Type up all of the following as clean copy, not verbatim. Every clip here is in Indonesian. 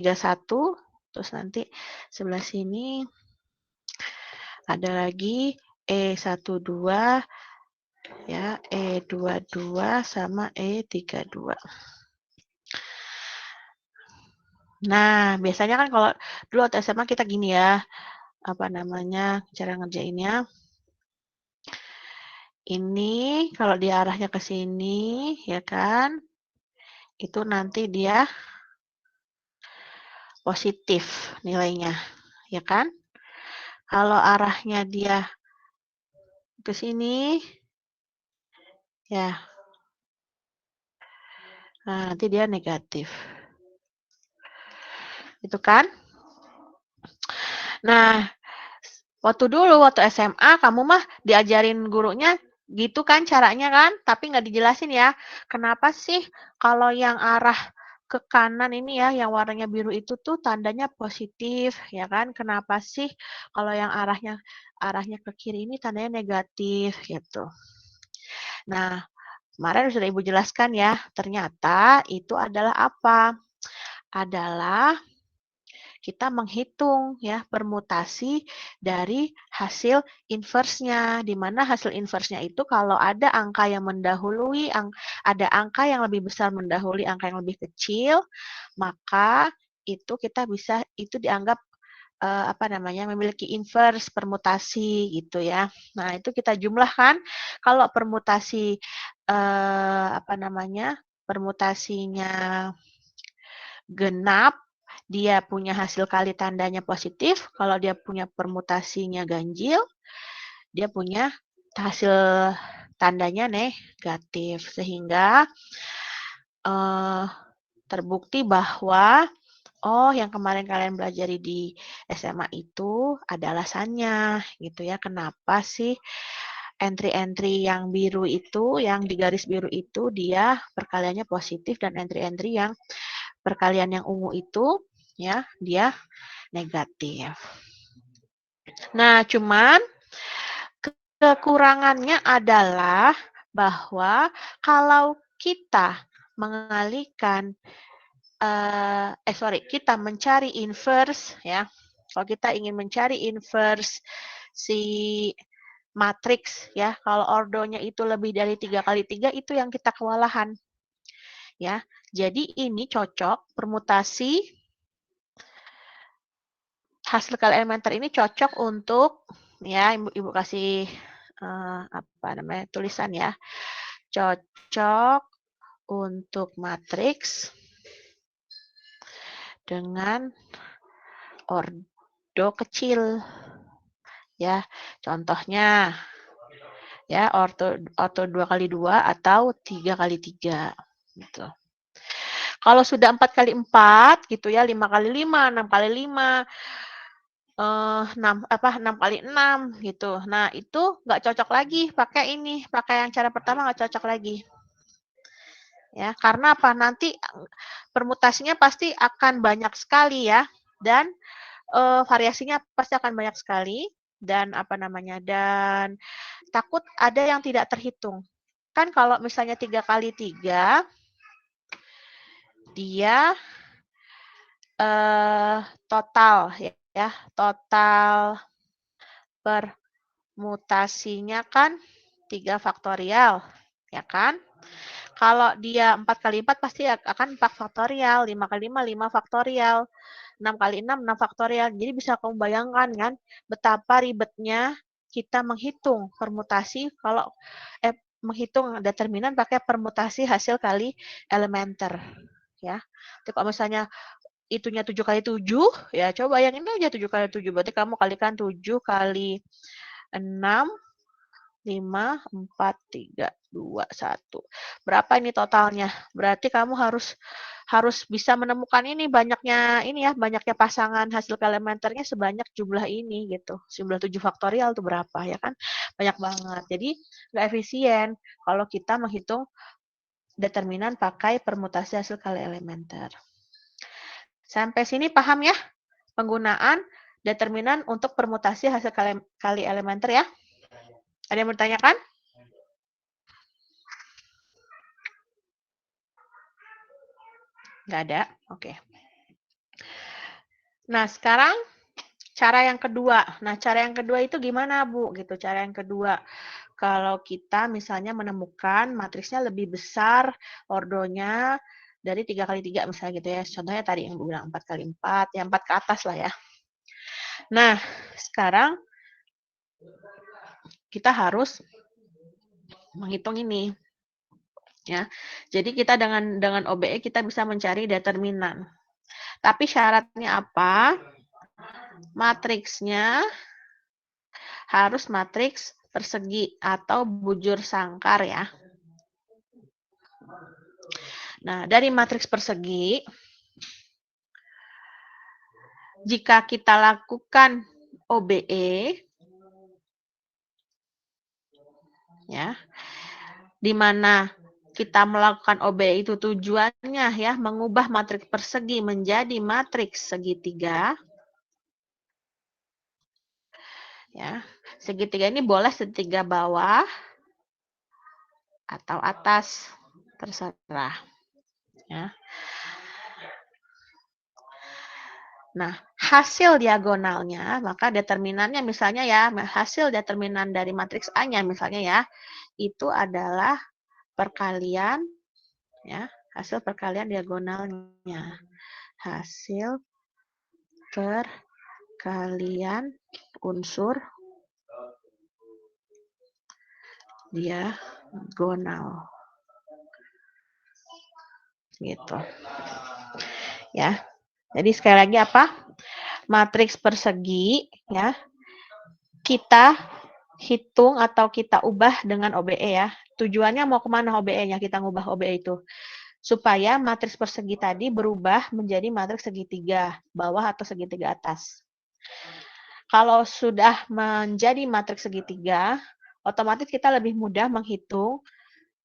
E31, terus nanti sebelah sini ada lagi E12, ya, E22 sama E32. Nah, biasanya kan kalau dulu waktu SMA kita gini ya, apa namanya, cara ngerjainnya. Ini kalau dia arahnya ke sini, ya kan, itu nanti dia positif nilainya, ya kan? Kalau arahnya dia ke sini, ya, nah nanti dia negatif. Itu kan? Nah, waktu SMA, kamu mah diajarin gurunya gitu kan caranya kan, tapi nggak dijelasin ya, kenapa sih kalau yang arah ke kanan ini ya, yang warnanya biru itu tuh tandanya positif, ya kan? Kenapa sih kalau yang arahnya ke kiri ini tandanya negatif gitu. Nah, kemarin sudah Ibu jelaskan ya, ternyata itu adalah apa? Adalah kita menghitung ya permutasi dari hasil inverse-nya, di mana hasil inverse-nya itu kalau ada angka yang mendahului, ada angka yang lebih besar mendahului angka yang lebih kecil, maka itu kita bisa, itu dianggap apa namanya, memiliki inverse permutasi gitu ya. Nah, itu kita jumlahkan, kalau permutasi apa namanya, permutasinya genap, dia punya hasil kali tandanya positif. Kalau dia punya permutasinya ganjil, dia punya hasil tandanya negatif. Sehingga terbukti bahwa oh, yang kemarin kalian pelajari di SMA itu ada alasannya gitu ya. Kenapa sih entry-entry yang biru itu, yang di garis biru itu dia perkaliannya positif, dan entry-entry yang perkalian yang ungu itu ya dia negatif. Nah, cuman kekurangannya adalah bahwa kalau kita mengalihkan kita mencari inverse ya. Kalau kita ingin mencari inverse si matriks ya, kalau ordonya itu lebih dari 3 kali 3 itu yang kita kewalahan. Ya. Jadi ini cocok permutasi hasil kali elementer ini cocok untuk ya Ibu kasih apa namanya tulisan ya. Cocok untuk matriks dengan ordo kecil. Ya, contohnya ya orto 2 kali 2 atau 3 kali 3 gitu. Kalau sudah 4 kali 4 gitu ya, 5 kali 5, 6 kali 5, 6 kali 6 gitu. Nah, itu nggak cocok lagi pakai ini, pakai yang cara pertama nggak cocok lagi. Ya, karena apa? Nanti permutasinya pasti akan banyak sekali ya, dan variasinya pasti akan banyak sekali, dan apa namanya, dan takut ada yang tidak terhitung. Kan kalau misalnya 3 kali 3, dia total ya, total permutasinya kan 3 faktorial, ya kan? Kalau dia 4 kali 4 pasti akan 4 faktorial, 5 kali 5, 5 faktorial, 6 kali 6, 6 faktorial. Jadi bisa kamu bayangkan kan betapa ribetnya kita menghitung permutasi kalau menghitung determinan pakai permutasi hasil kali elementer ya. Jadi kalau misalnya itunya 7 kali 7, ya coba bayangin aja 7 kali 7, berarti kamu kalikan 7 kali 6, 5, 4, 3, 2, 1. Berapa ini totalnya? Berarti kamu harus bisa menemukan ini banyaknya pasangan hasil elementernya sebanyak jumlah ini gitu. Jumlah 7 faktorial itu berapa ya kan? Banyak banget. Jadi nggak efisien kalau kita menghitung determinan pakai permutasi hasil kali elementer. Sampai sini paham ya penggunaan determinan untuk permutasi hasil kali elementer ya? Ada yang bertanyakan? Nggak ada? Oke. Nah, sekarang cara yang kedua. Nah, cara yang kedua itu gimana, Bu? Gitu. Cara yang kedua, kalau kita misalnya menemukan matriksnya lebih besar ordonya dari 3 kali 3 misalnya gitu ya. Contohnya tadi yang bilang 4 kali 4, ya 4 ke atas lah ya. Nah, sekarang kita harus menghitung ini. Ya. Jadi kita dengan OBE kita bisa mencari determinan. Tapi syaratnya apa? Matriksnya harus matriks persegi atau bujur sangkar ya. Nah, dari matriks persegi, jika kita lakukan OBE, ya, di mana kita melakukan OBE itu tujuannya ya mengubah matriks persegi menjadi matriks segitiga. Ya, segitiga ini boleh segitiga bawah atau atas, terserah. Ya. Nah, hasil diagonalnya, maka determinannya misalnya ya, hasil determinan dari matriks A-nya misalnya ya, itu adalah perkalian, ya, hasil perkalian diagonalnya. Hasil perkalian unsur diagonal. Gitu. Ya. Jadi sekali lagi apa? Matriks persegi ya. Kita hitung atau kita ubah dengan OBE ya. Tujuannya mau kemana OBE-nya? Kita ngubah OBE itu. Supaya matriks persegi tadi berubah menjadi matriks segitiga bawah atau segitiga atas. Kalau sudah menjadi matriks segitiga, otomatis kita lebih mudah menghitung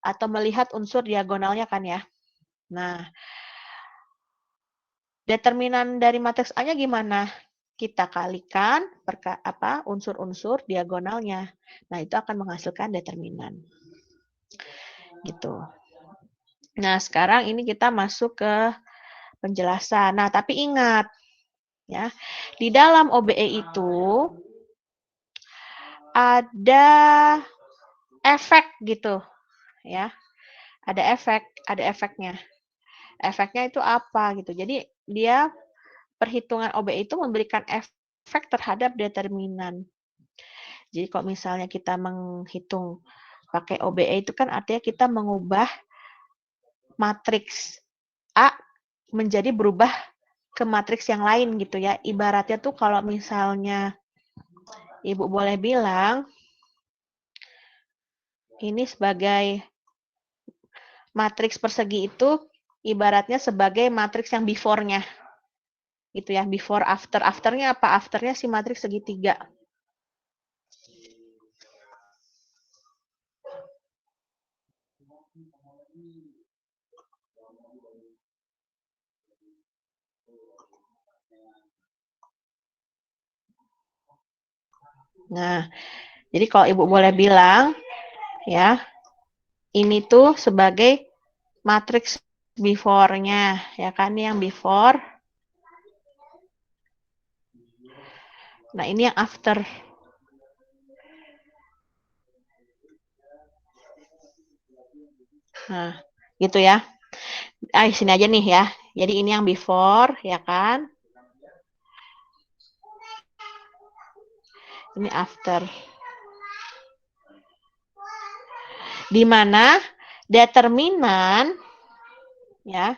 atau melihat unsur diagonalnya kan ya. Nah, determinan dari matriks A-nya gimana? Kita kalikan unsur-unsur diagonalnya. Nah, itu akan menghasilkan determinan. Gitu. Nah, sekarang ini kita masuk ke penjelasan. Nah, tapi ingat ya, di dalam OBE itu ada efek gitu ya. Ada efeknya. Efeknya itu apa gitu. Jadi dia perhitungan OBE itu memberikan efek terhadap determinan. Jadi kalau misalnya kita menghitung pakai OBE itu kan artinya kita mengubah matriks A menjadi berubah ke matriks yang lain gitu ya. Ibaratnya tuh kalau misalnya Ibu boleh bilang ini sebagai matriks persegi itu ibaratnya sebagai matriks yang before-nya. Itu ya, before after. After-nya apa? After-nya si matriks segitiga. Nah, jadi kalau Ibu boleh bilang, ya, ini tuh sebagai matriks before-nya, ya kan, ini yang before. Nah, ini yang after. Nah, gitu ya. Sini aja nih ya. Jadi ini yang before, ya kan. Ini after. Di mana determinan ya,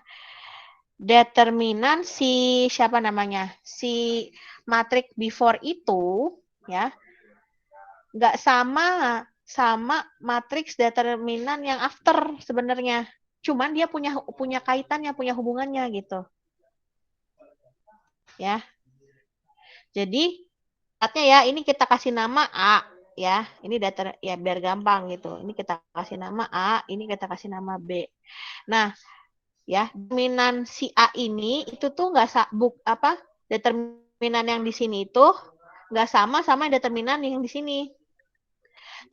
determinan si siapa namanya, si matriks before itu ya nggak sama matriks determinan yang after sebenarnya, cuman dia punya kaitannya, punya hubungannya gitu ya. Jadi artinya ya ini kita kasih nama A ya, ini ya biar gampang gitu, ini kita kasih nama A, ini kita kasih nama B. Nah ya, determinan si A ini itu tuh nggak determinan yang di sini itu nggak sama determinan yang di sini.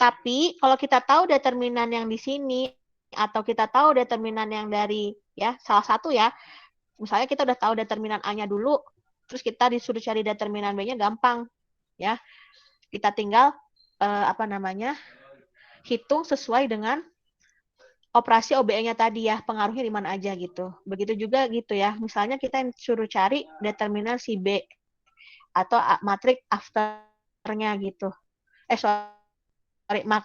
Tapi kalau kita tahu determinan yang di sini atau kita tahu determinan yang dari ya salah satu ya, misalnya kita udah tahu determinan A-nya dulu, Terus kita disuruh cari determinan B-nya gampang, ya. Kita tinggal hitung sesuai dengan operasi OBE-nya tadi ya, pengaruhnya di mana aja gitu. Begitu juga gitu ya. Misalnya kita suruh cari determinan si B atau matriks after-nya gitu.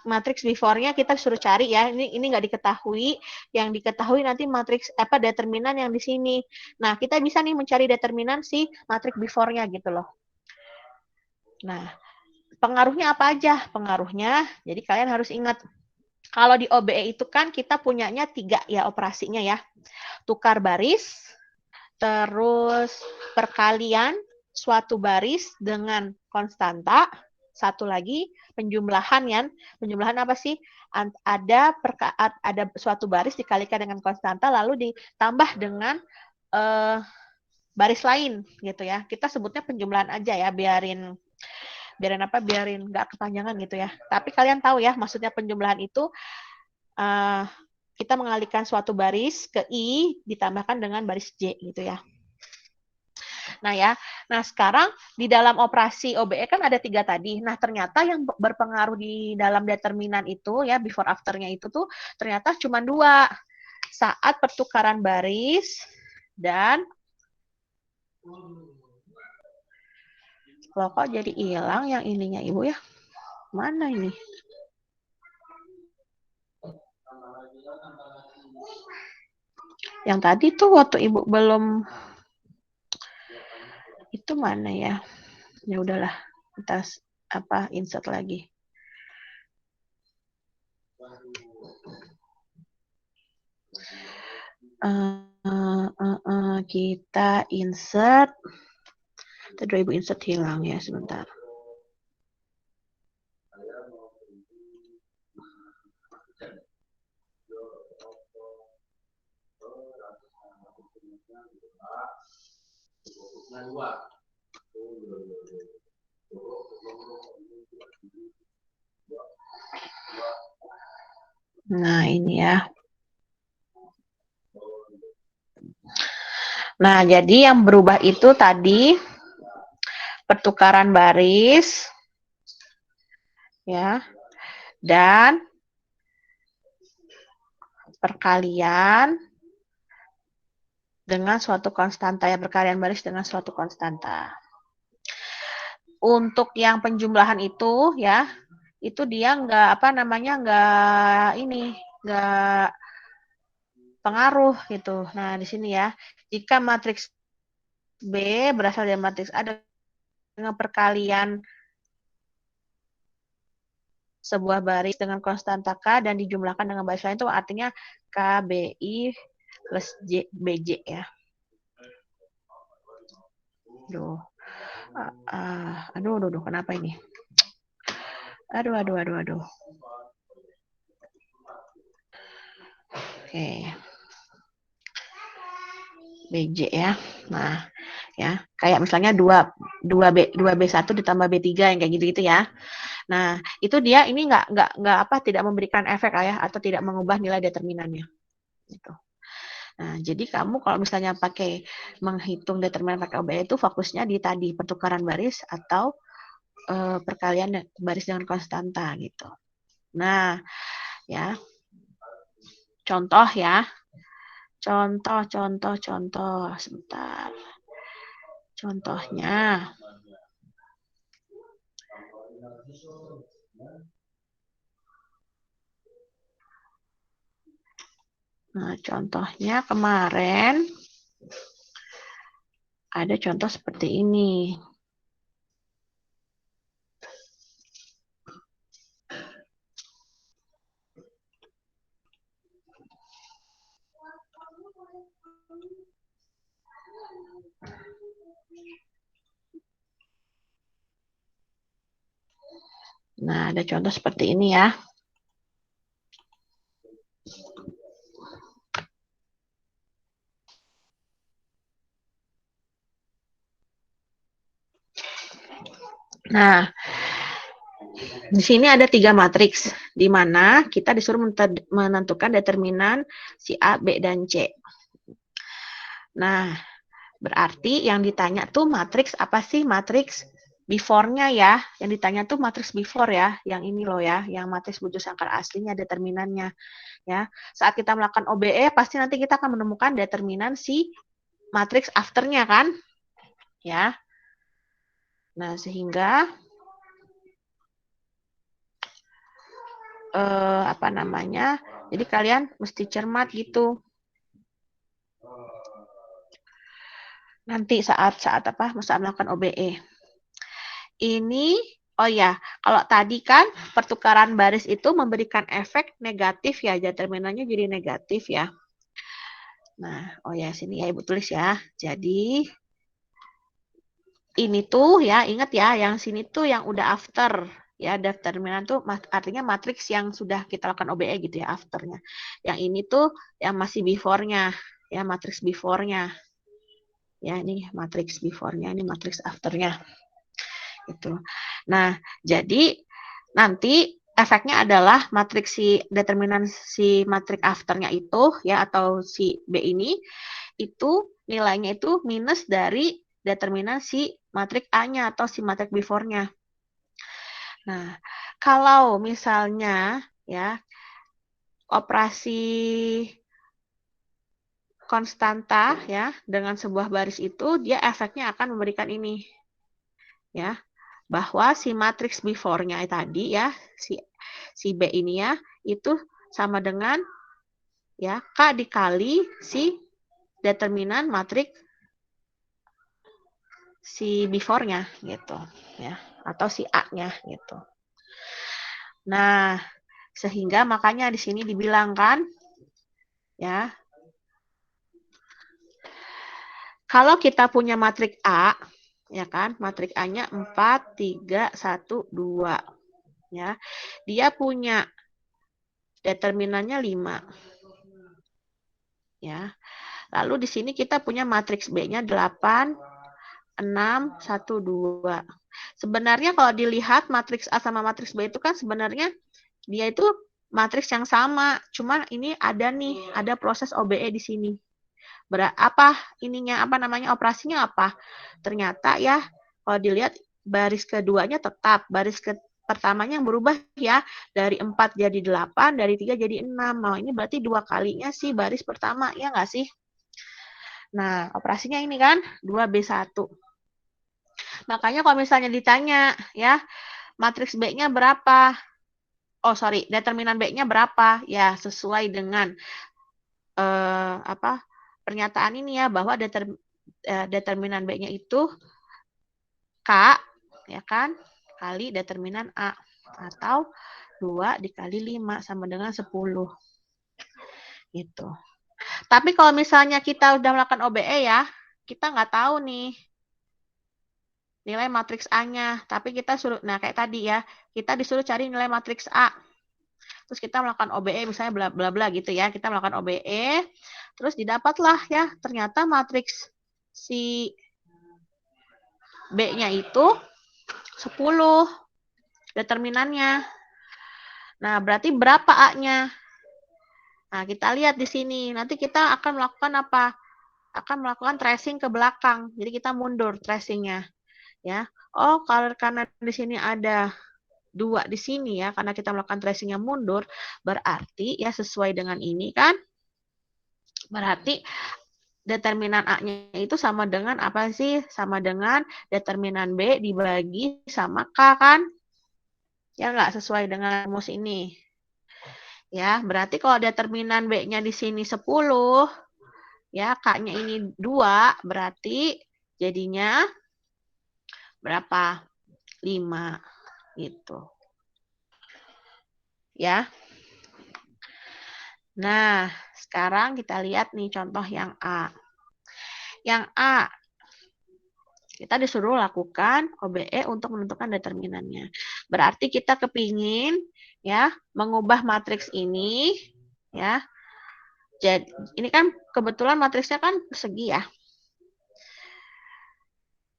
Matriks before-nya kita suruh cari ya. Ini nggak diketahui. Yang diketahui nanti matriks determinan yang di sini. Nah, kita bisa nih mencari determinan si matriks before-nya gitu loh. Nah, pengaruhnya apa aja? Pengaruhnya, jadi kalian harus ingat. Kalau di OBE itu kan kita punyanya 3 ya operasinya ya. Tukar baris, terus perkalian suatu baris dengan konstanta, satu lagi penjumlahan ya. Penjumlahan apa sih? Ada suatu baris dikalikan dengan konstanta lalu ditambah dengan baris lain gitu ya. Kita sebutnya penjumlahan aja ya, biarin nggak kepanjangan gitu ya. Tapi kalian tahu ya maksudnya penjumlahan itu kita mengalihkan suatu baris ke I ditambahkan dengan baris J gitu ya. Nah ya, sekarang di dalam operasi OBE kan ada 3 tadi. Nah ternyata yang berpengaruh di dalam determinan itu ya, before after-nya itu tuh ternyata cuma 2. Saat pertukaran baris dan loh kok jadi hilang yang ininya Ibu ya? Mana ini? Yang tadi tuh waktu Ibu belum itu mana ya? Ya udahlah, kita insert lagi. Kita insert. Tadi Ibu insert hilang ya, sebentar. Nah, ini ya. Nah, jadi yang berubah itu tadi pertukaran baris ya. Dan perkalian dengan suatu konstanta ya, perkalian baris dengan suatu konstanta. Untuk yang penjumlahan itu ya, itu dia nggak pengaruh gitu. Nah, di sini ya, jika matriks B berasal dari matriks A dengan perkalian sebuah baris dengan konstanta K dan dijumlahkan dengan baris lain itu artinya KBI plus BJ ya. Aduh, kenapa ini? Aduh. Oke. BJ ya. Nah, ya, kayak misalnya 2B1 ditambah B3 yang kayak gitu-gitu ya. Nah, itu dia ini tidak memberikan efek ya, atau tidak mengubah nilai determinannya. Gitu. Nah, jadi kamu kalau misalnya pakai menghitung determinan pakai OBE itu fokusnya di tadi pertukaran baris atau perkalian baris dengan konstanta gitu. Nah, ya. Contoh ya. Contoh sebentar. Contohnya. Nah, contohnya kemarin ada contoh seperti ini. Nah, ada contoh seperti ini ya. Nah, di sini ada 3 matriks, di mana kita disuruh menentukan determinan si A, B, dan C. Nah, Berarti yang ditanya tuh matriks apa sih? Matriks before-nya ya. Yang ditanya tuh matriks before ya. Yang ini loh ya, yang matriks wujud sangkar aslinya determinannya ya. Saat kita melakukan OBE pasti nanti kita akan menemukan determinan si matriks after-nya kan? Ya. Nah, sehingga apa namanya? Jadi kalian mesti cermat gitu. Nanti saat apa? Saat melakukan OBE. Ini oh ya, kalau tadi kan pertukaran baris itu memberikan efek negatif ya, determinannya jadi negatif ya. Nah, oh ya sini ya Ibu tulis ya. Jadi ini tuh ya, ingat ya, yang sini tuh yang udah after ya, determinan tuh artinya matriks yang sudah kita lakukan OBE gitu ya, afternya. Yang ini tuh yang masih before-nya ya, matriks before-nya. Ya, ini matriks before-nya, ini matriks after-nya. Itu. Nah, jadi nanti efeknya adalah matriks determinan si matriks afternya itu ya, atau si B ini itu nilainya itu minus dari determinan si matriks A-nya atau si matriks before-nya. Nah, kalau misalnya ya operasi konstanta ya dengan sebuah baris itu dia efeknya akan memberikan ini ya, bahwa si matriks before-nya tadi ya, si B ini ya, itu sama dengan ya K dikali si determinan matriks si before-nya gitu ya, atau si A-nya gitu. Nah, sehingga makanya di sini dibilang kan ya, kalau kita punya matriks A ya kan, matriks A-nya 4 3 1 2 ya. Dia punya determinannya 5. Ya. Lalu di sini kita punya matriks B-nya 8 6 1 2. Sebenarnya kalau dilihat matriks A sama matriks B itu kan sebenarnya dia itu matriks yang sama, cuma ini ada proses OBE di sini. Apa ininya, apa namanya, operasinya apa? Ternyata ya kalau dilihat baris keduanya tetap, baris pertamanya yang berubah ya, dari 4 jadi 8, dari 3 jadi 6. Nah, ini berarti 2 kalinya sih baris pertama, ya nggak sih? Nah, operasinya ini kan 2B1. Makanya kalau misalnya ditanya ya, matriks B-nya berapa? Oh, sorry, determinan B-nya berapa? Ya, sesuai dengan pernyataan ini ya, bahwa determinan B-nya itu K, ya kan, kali determinan A. Atau 2 dikali 5 sama dengan 10. Gitu. Tapi kalau misalnya kita udah melakukan OBE ya, kita nggak tahu nih nilai matriks A-nya. Tapi kita suruh, nah kayak tadi ya, kita disuruh cari nilai matriks A. Terus kita melakukan OBE, misalnya bla bla bla gitu ya. Kita melakukan OBE, terus didapatlah ya, ternyata matriks si B-nya itu 10 determinannya. Nah, berarti berapa A-nya? Nah, kita lihat di sini. Nanti kita akan melakukan apa? Akan melakukan tracing ke belakang. Jadi kita mundur tracingnya. Ya. Oh, karena di sini ada 2 di sini ya, karena kita melakukan tracingnya mundur, berarti ya sesuai dengan ini kan, berarti determinan A-nya itu sama dengan apa sih? Sama dengan determinan B dibagi sama K kan? Ya nggak, sesuai dengan rumus ini. Ya, berarti kalau determinan B-nya di sini 10, ya K-nya ini 2, berarti jadinya berapa? 5 gitu. Ya. Nah, sekarang kita lihat nih contoh yang A. Yang A, kita disuruh lakukan OBE untuk menentukan determinannya. Berarti kita kepingin ya mengubah matriks ini ya. Jadi ini kan kebetulan matriksnya kan persegi ya.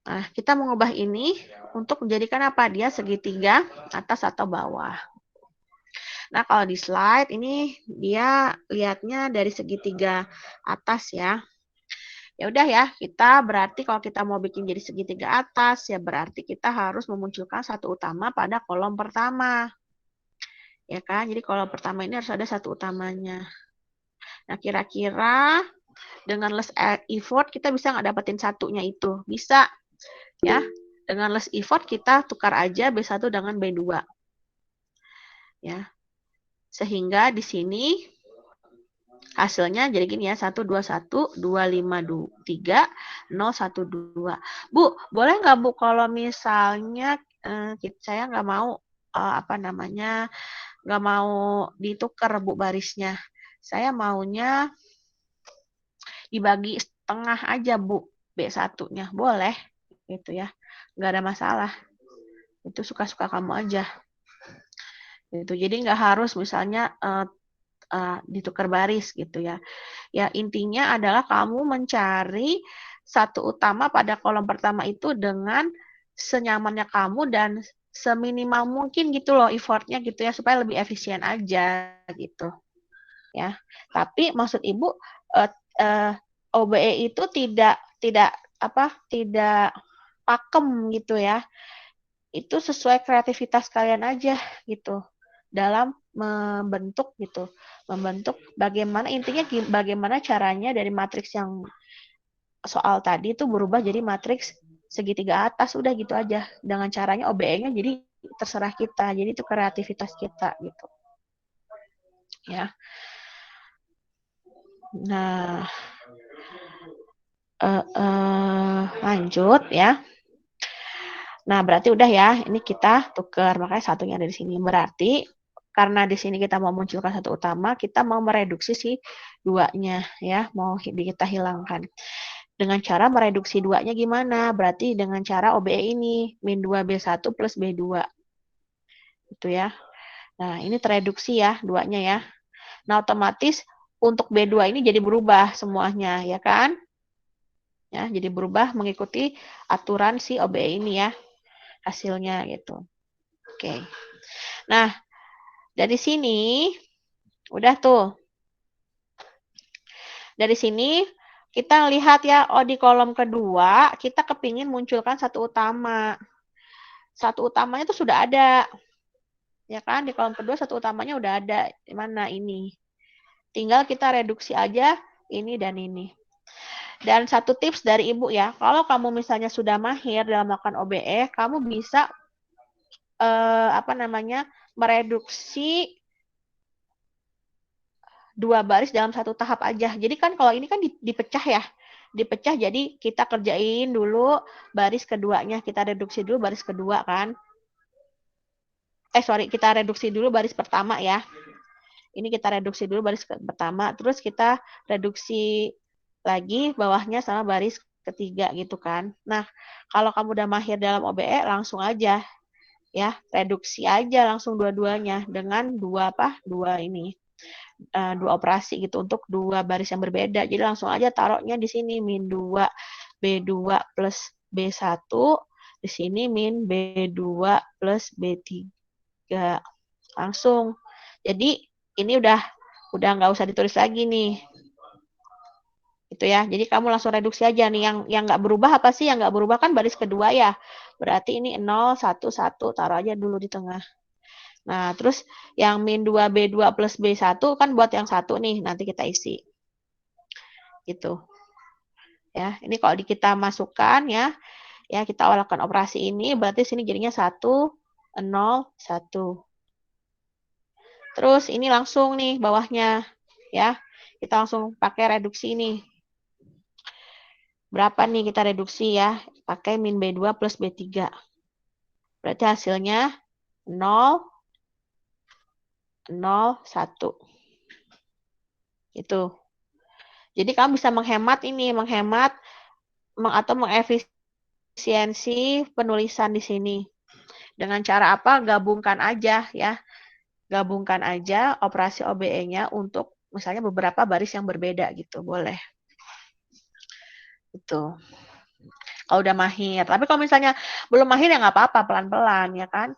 Nah, kita mengubah ini untuk menjadikan apa? Dia segitiga atas atau bawah. Nah, kalau di slide ini dia lihatnya dari segitiga atas ya. Ya udah ya, kita berarti kalau kita mau bikin jadi segitiga atas, ya berarti kita harus memunculkan satu utama pada kolom pertama. Ya kan? Jadi kolom pertama ini harus ada satu utamanya. Nah, kira-kira dengan less effort kita bisa nggak dapetin satunya itu? Bisa. Ya, dengan less effort kita tukar aja B1 dengan B2. Ya. Sehingga di sini hasilnya jadi gini ya, 121 253 012. Bu, boleh nggak Bu kalau misalnya saya nggak mau apa namanya, nggak mau ditukar Bu barisnya. Saya maunya dibagi setengah aja Bu B1-nya. Boleh gitu ya. Nggak ada masalah. Itu suka-suka kamu aja. Gitu. Jadi nggak harus misalnya ditukar baris gitu ya. Ya intinya adalah kamu mencari satu utama pada kolom pertama itu dengan senyamannya kamu dan seminimal mungkin gitu loh effortnya gitu ya supaya lebih efisien aja gitu ya. Tapi maksud ibu OBE itu tidak pakem gitu ya. Itu sesuai kreativitas kalian aja gitu dalam membentuk gitu, membentuk bagaimana intinya bagaimana caranya dari matriks yang soal tadi itu berubah jadi matriks segitiga atas, udah gitu aja dengan caranya OBE-nya jadi terserah kita, jadi itu kreativitas kita gitu ya. Nah lanjut ya. Nah berarti udah ya, ini kita tukar makanya satunya dari sini, berarti karena di sini kita mau munculkan satu utama, kita mau mereduksi si duanya ya, mau kita hilangkan. Dengan cara mereduksi duanya gimana? Berarti dengan cara OBE ini, min 2B1 plus B2. Gitu ya. Nah, ini tereduksi ya, duanya ya. Nah, otomatis untuk B2 ini jadi berubah semuanya, ya kan? Ya, jadi berubah mengikuti aturan si OBE ini ya, hasilnya gitu. Oke. Nah, dari sini udah tuh. Dari sini kita lihat ya, oh di kolom kedua kita kepingin munculkan satu utama. Satu utamanya itu sudah ada. Ya kan, di kolom kedua satu utamanya udah ada. Di mana ini? Tinggal kita reduksi aja ini dan ini. Dan satu tips dari Ibu ya, kalau kamu misalnya sudah mahir dalam melakukan OBE, kamu bisa mereduksi dua baris dalam satu tahap aja. Jadi kan kalau ini kan dipecah ya. Dipecah jadi kita kerjain dulu baris keduanya, kita reduksi dulu baris kedua kan. Kita reduksi dulu baris pertama ya. Ini kita reduksi dulu baris pertama, terus kita reduksi lagi bawahnya sama baris ketiga gitu kan. Nah, kalau kamu udah mahir dalam OBE, langsung aja ya, reduksi aja langsung dua-duanya dengan dua ini, dua operasi gitu untuk dua baris yang berbeda. Jadi langsung aja taruhnya di sini min 2 B2 plus B1, di sini min B2 plus B3. Langsung. Jadi ini udah nggak usah ditulis lagi nih. Itu ya. Jadi kamu langsung reduksi aja nih, yang nggak berubah apa sih? Yang nggak berubah kan baris kedua ya. Berarti ini 0 1 1 taruh aja dulu di tengah. Nah, terus yang min 2B2 plus B1 kan buat yang satu nih, nanti kita isi. Gitu. Ya, ini kalau kita masukkan ya, kita lakukan operasi ini berarti sini jadinya 1 0 1. Terus ini langsung nih bawahnya ya. Kita langsung pakai reduksi ini. Berapa nih kita reduksi ya? Pakai min B2 plus B3. Berarti hasilnya 0 0 1. Itu. Jadi kamu bisa menghemat atau mengefisiensi penulisan di sini. Dengan cara apa? Gabungkan aja ya. Gabungkan aja operasi OBE-nya untuk misalnya beberapa baris yang berbeda gitu, boleh. Itu. Kalau udah mahir. Tapi kalau misalnya belum mahir ya nggak apa-apa, pelan-pelan ya kan.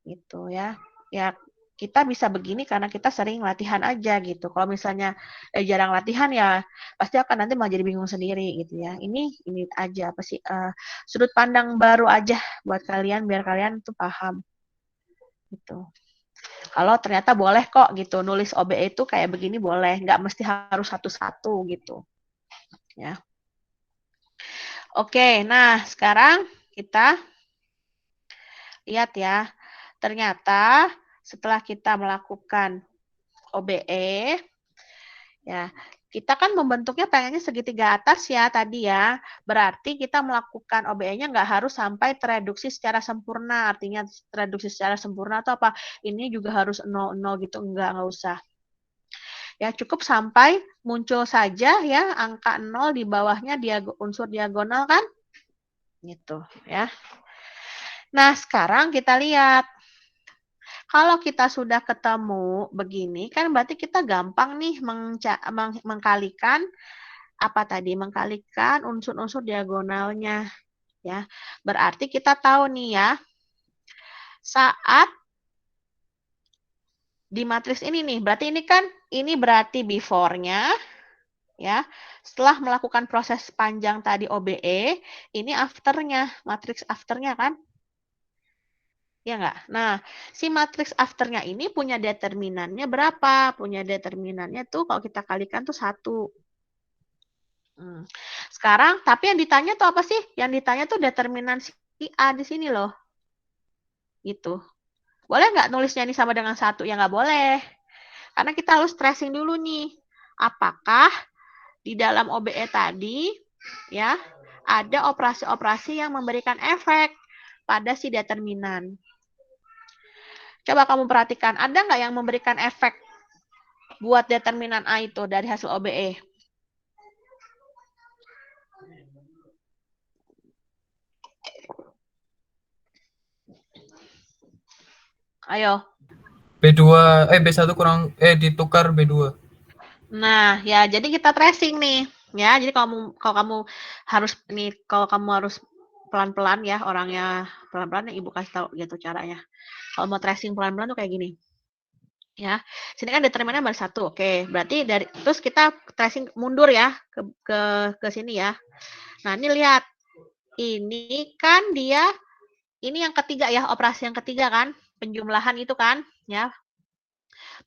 Gitu ya. Ya kita bisa begini karena kita sering latihan aja gitu. Kalau misalnya jarang latihan ya pasti akan nanti malah jadi bingung sendiri gitu ya. Ini aja apa sih sudut pandang baru aja buat kalian biar kalian tuh paham gitu. Kalau ternyata boleh kok gitu nulis OBE itu kayak begini boleh, nggak mesti harus satu-satu gitu ya. Oke, nah sekarang kita lihat ya. Ternyata setelah kita melakukan OBE, ya kita kan membentuknya pengennya segitiga atas ya tadi ya. Berarti kita melakukan OBE-nya nggak harus sampai tereduksi secara sempurna. Artinya tereduksi secara sempurna atau apa? Ini juga harus 0, 0 gitu. Nggak usah. Ya cukup sampai muncul saja ya angka 0 di bawahnya unsur diagonal kan? Gitu ya. Nah, sekarang kita lihat. Kalau kita sudah ketemu begini, kan berarti kita gampang nih mengkalikan apa tadi? Mengkalikan unsur-unsur diagonalnya. Ya, berarti kita tahu nih ya, saat di matriks ini nih, berarti ini berarti before-nya, ya. Setelah melakukan proses panjang tadi OBE, ini after-nya, matriks after-nya kan? Ya nggak? Nah, si matriks after-nya ini punya determinannya berapa? Punya determinannya tuh kalau kita kalikan tuh 1. Sekarang, tapi yang ditanya tuh apa sih? Yang ditanya tuh determinan si A di sini loh. Gitu. Boleh nggak nulisnya ini sama dengan 1? Ya nggak boleh. Karena kita harus tracing dulu nih. Apakah di dalam OBE tadi, ya, ada operasi-operasi yang memberikan efek pada si determinan. Coba kamu perhatikan, ada nggak yang memberikan efek buat determinan A itu dari hasil OBE? Ayo. B2, B1 kurang, ditukar B2. Nah, ya jadi kita tracing nih. Ya, jadi kalau kamu harus pelan-pelan ya, orangnya pelan-pelan Ibu kasih tahu gitu caranya. Kalau mau tracing pelan-pelan tuh kayak gini. Ya, sini kan determinannya baru 1. Oke, berarti terus kita tracing mundur ya ke sini ya. Nah, ini lihat. Ini kan ini yang ketiga ya, operasi yang ketiga kan, penjumlahan itu kan, ya.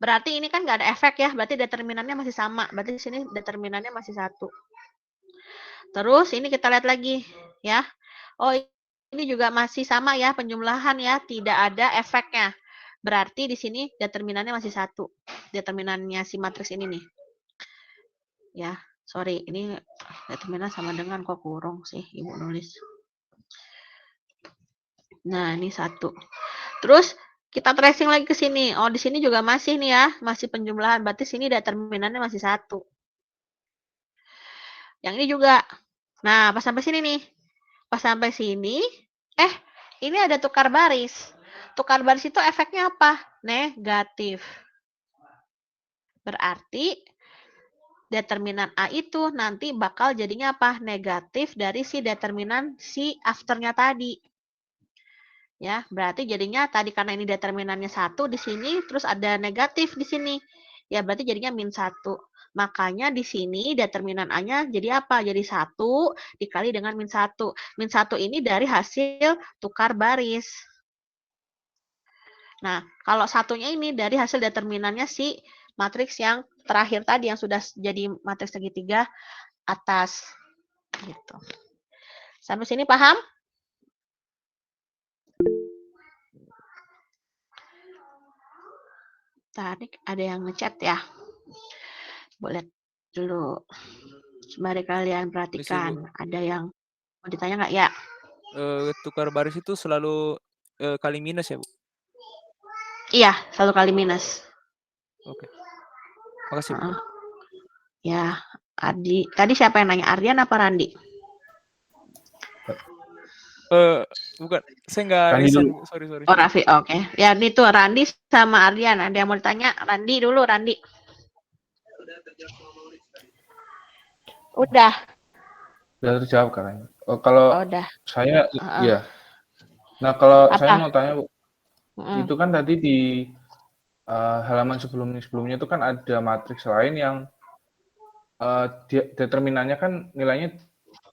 Berarti ini kan nggak ada efek ya, berarti determinannya masih sama. Berarti di sini determinannya masih 1. Terus ini kita lihat lagi ya. Oh, ini juga masih sama ya penjumlahan ya, tidak ada efeknya. Berarti di sini determinannya masih 1. Determinannya si matriks ini nih. Ya, sorry, ini determinan sama dengan kok kurung sih Ibu nulis. Nah, ini 1. Terus kita tracing lagi ke sini. Oh, di sini juga masih nih ya, masih penjumlahan. Berarti sini determinannya masih 1. Yang ini juga. Nah, pas sampai sini nih. Pas sampai sini, ini ada tukar baris. Tukar baris itu efeknya apa? Negatif. Berarti determinan A itu nanti bakal jadinya apa? Negatif dari si determinan si afternya tadi. Ya, berarti jadinya tadi karena ini determinannya 1 di sini, terus ada negatif di sini. Ya, berarti jadinya -1. Makanya di sini determinan A-nya jadi apa? Jadi 1 dikali dengan -1. -1 ini dari hasil tukar baris. Nah, kalau satunya ini dari hasil determinannya si matriks yang terakhir tadi yang sudah jadi matriks segitiga atas. Gitu. Sampai sini paham? Tadi ada yang ngechat ya. Boleh dulu. Mari kalian perhatikan. Ada yang mau ditanya nggak ya? Tukar baris itu selalu kali minus ya, Bu? Iya, selalu kali minus. Oke. Makasih, Bu. Ya, Adi. Tadi siapa yang nanya? Ardian apa Randi? Bukan. Saya nggak listen. Sorry. Oh, Raffi. Oke. Ya, ini tuh Randi sama Ardian. Ada yang mau ditanya? Randi dulu, Randi. Udah. Udah terjawab katanya. Oh, kalau udah. saya, iya. Nah, kalau Apa? saya mau tanya, Bu. Itu kan tadi di halaman sebelumnya itu kan ada matriks lain yang determinannya kan nilainya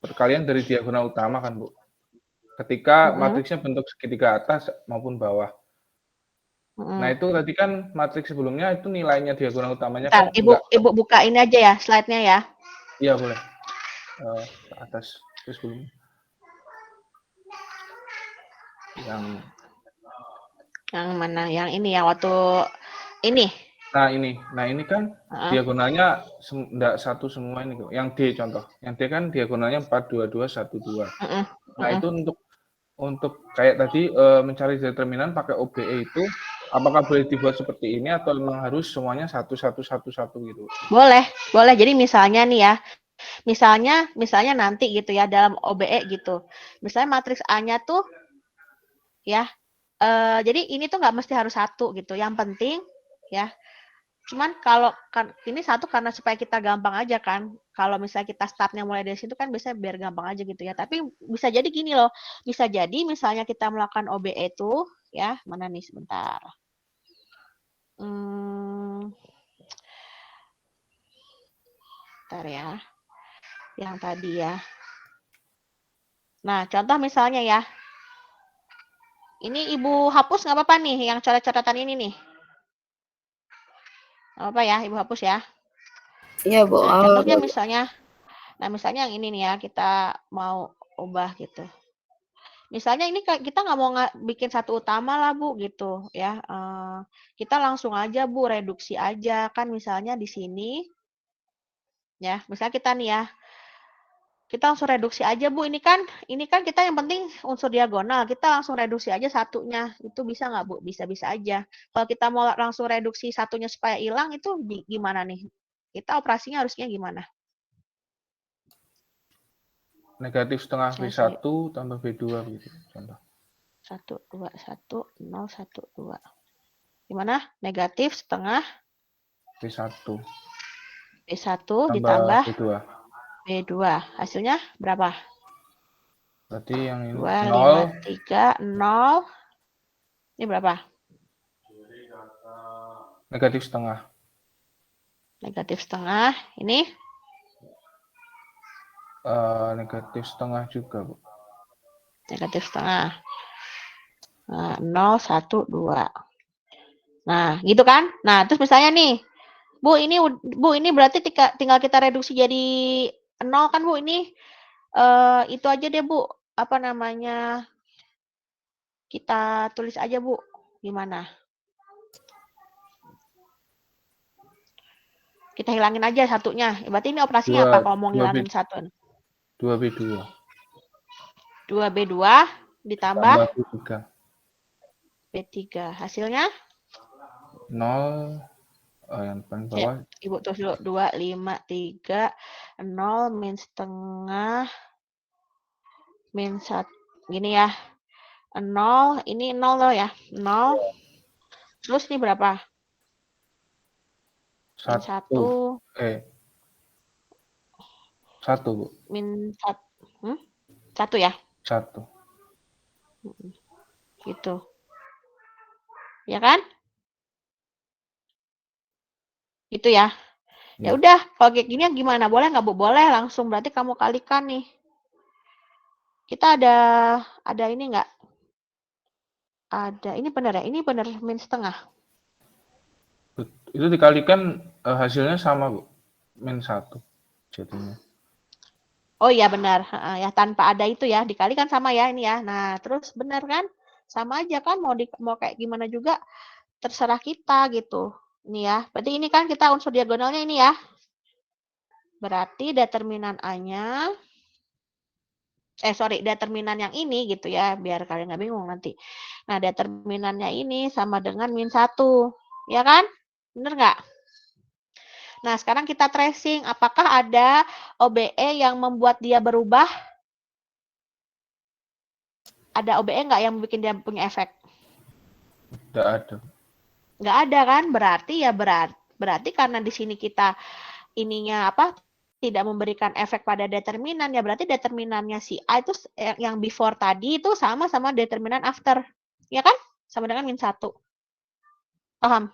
perkalian dari diagonal utama kan, Bu. Ketika matriksnya bentuk segitiga atas maupun bawah. Nah, itu tadi kan matriks sebelumnya itu nilainya diagonal utamanya Bentar, kan enggak. Ibu buka ini aja ya, slide-nya ya. Iya, boleh. Ke atas terus sebelumnya. Yang mana? Yang ini ya, waktu ini. Nah, ini kan diagonalnya enggak satu semua ini, Yang D contoh. Yang D kan diagonalnya 4, 2, 2, 1, 2. Nah, itu untuk kayak tadi mencari determinan pakai OBE itu apakah boleh dibuat seperti ini atau memang harus semuanya 1, 1, 1, 1 gitu? Boleh. Jadi misalnya nih ya, misalnya nanti gitu ya dalam OBE gitu. Misalnya matriks A-nya tuh ya, jadi ini tuh nggak mesti harus 1 gitu. Yang penting ya, cuman kalau kan ini 1 karena supaya kita gampang aja kan. Kalau misalnya kita startnya mulai dari situ kan biasanya biar gampang aja gitu ya. Tapi bisa jadi gini loh, bisa jadi misalnya kita melakukan OBE itu ya, mana nih sebentar. Bentar ya. Yang tadi ya. Nah, contoh misalnya ya. Ini Ibu hapus nggak apa-apa nih, yang coret-coretan ini nih. Nggak apa-apa ya, Ibu hapus ya. Iya, Bu. Nah, contohnya misalnya yang ini nih ya, kita mau ubah gitu. Misalnya ini kita nggak mau bikin satu utama lah, Bu, gitu ya. Kita langsung aja, Bu, reduksi aja. Kan misalnya di sini, ya, misalnya kita nih ya, kita langsung reduksi aja, Bu. Ini kan kita yang penting unsur diagonal. Kita langsung reduksi aja satunya. Itu bisa nggak, Bu? Bisa-bisa aja. Kalau kita mau langsung reduksi satunya supaya hilang, itu gimana nih? Kita operasinya harusnya gimana? Negatif setengah B1 tambah B2 begitu. Contoh. 1, 2, 1, 0, 1, 2. Gimana? Negatif setengah B1. B1 ditambah B2. Hasilnya berapa? Berarti yang ini 2, 5, 3, 0. Ini berapa? Negatif setengah. Negatif setengah. Ini? Negatif setengah juga, Bu. Negatif setengah. Nah, 0, 1, 2. Nah, gitu kan? Nah, terus misalnya nih, Bu, ini berarti tinggal kita reduksi jadi 0 kan, Bu? Ini itu aja deh, Bu. Apa namanya? Kita tulis aja, Bu. Gimana? Kita hilangin aja satunya. Berarti ini operasinya apa kalau mau ngilangin satu? 2B2. 2B2 ditambah B3. Hasilnya? 0. Yang paling bawah. Ibu tulis dulu. 2, 5, 3, 0, min setengah, min 1. Gini ya. 0, ini 0 loh ya. 0. Terus ini berapa? Min 1. 1, Bu. Min 1. 1 ya? 1. Gitu. Ya kan? Gitu ya. Ya udah, kalau kayak gini gimana? Boleh nggak, Bu? Boleh, langsung berarti kamu kalikan nih. Kita ada ini nggak? Ada, ini benar ya? Ini benar min setengah. Itu dikalikan hasilnya sama, Bu. Min 1 jadinya. Oh iya benar. Ya tanpa ada itu ya, dikalikan sama ya ini ya. Nah, terus benar kan? Sama aja kan, mau kayak gimana juga terserah kita gitu. Ini ya. Berarti ini kan kita unsur diagonalnya ini ya. Berarti determinan A-nya determinan yang ini gitu ya, biar kalian nggak bingung nanti. Nah, determinannya ini sama dengan min 1. Ya kan? Bener nggak? Nah, sekarang kita tracing. Apakah ada OBE yang membuat dia berubah? Ada OBE nggak yang bikin dia punya efek? Nggak ada. Nggak ada kan? Berarti karena di sini kita ininya tidak memberikan efek pada determinan, ya berarti determinannya si A itu yang before tadi itu sama determinan after. Ya kan? Sama dengan min 1. Paham?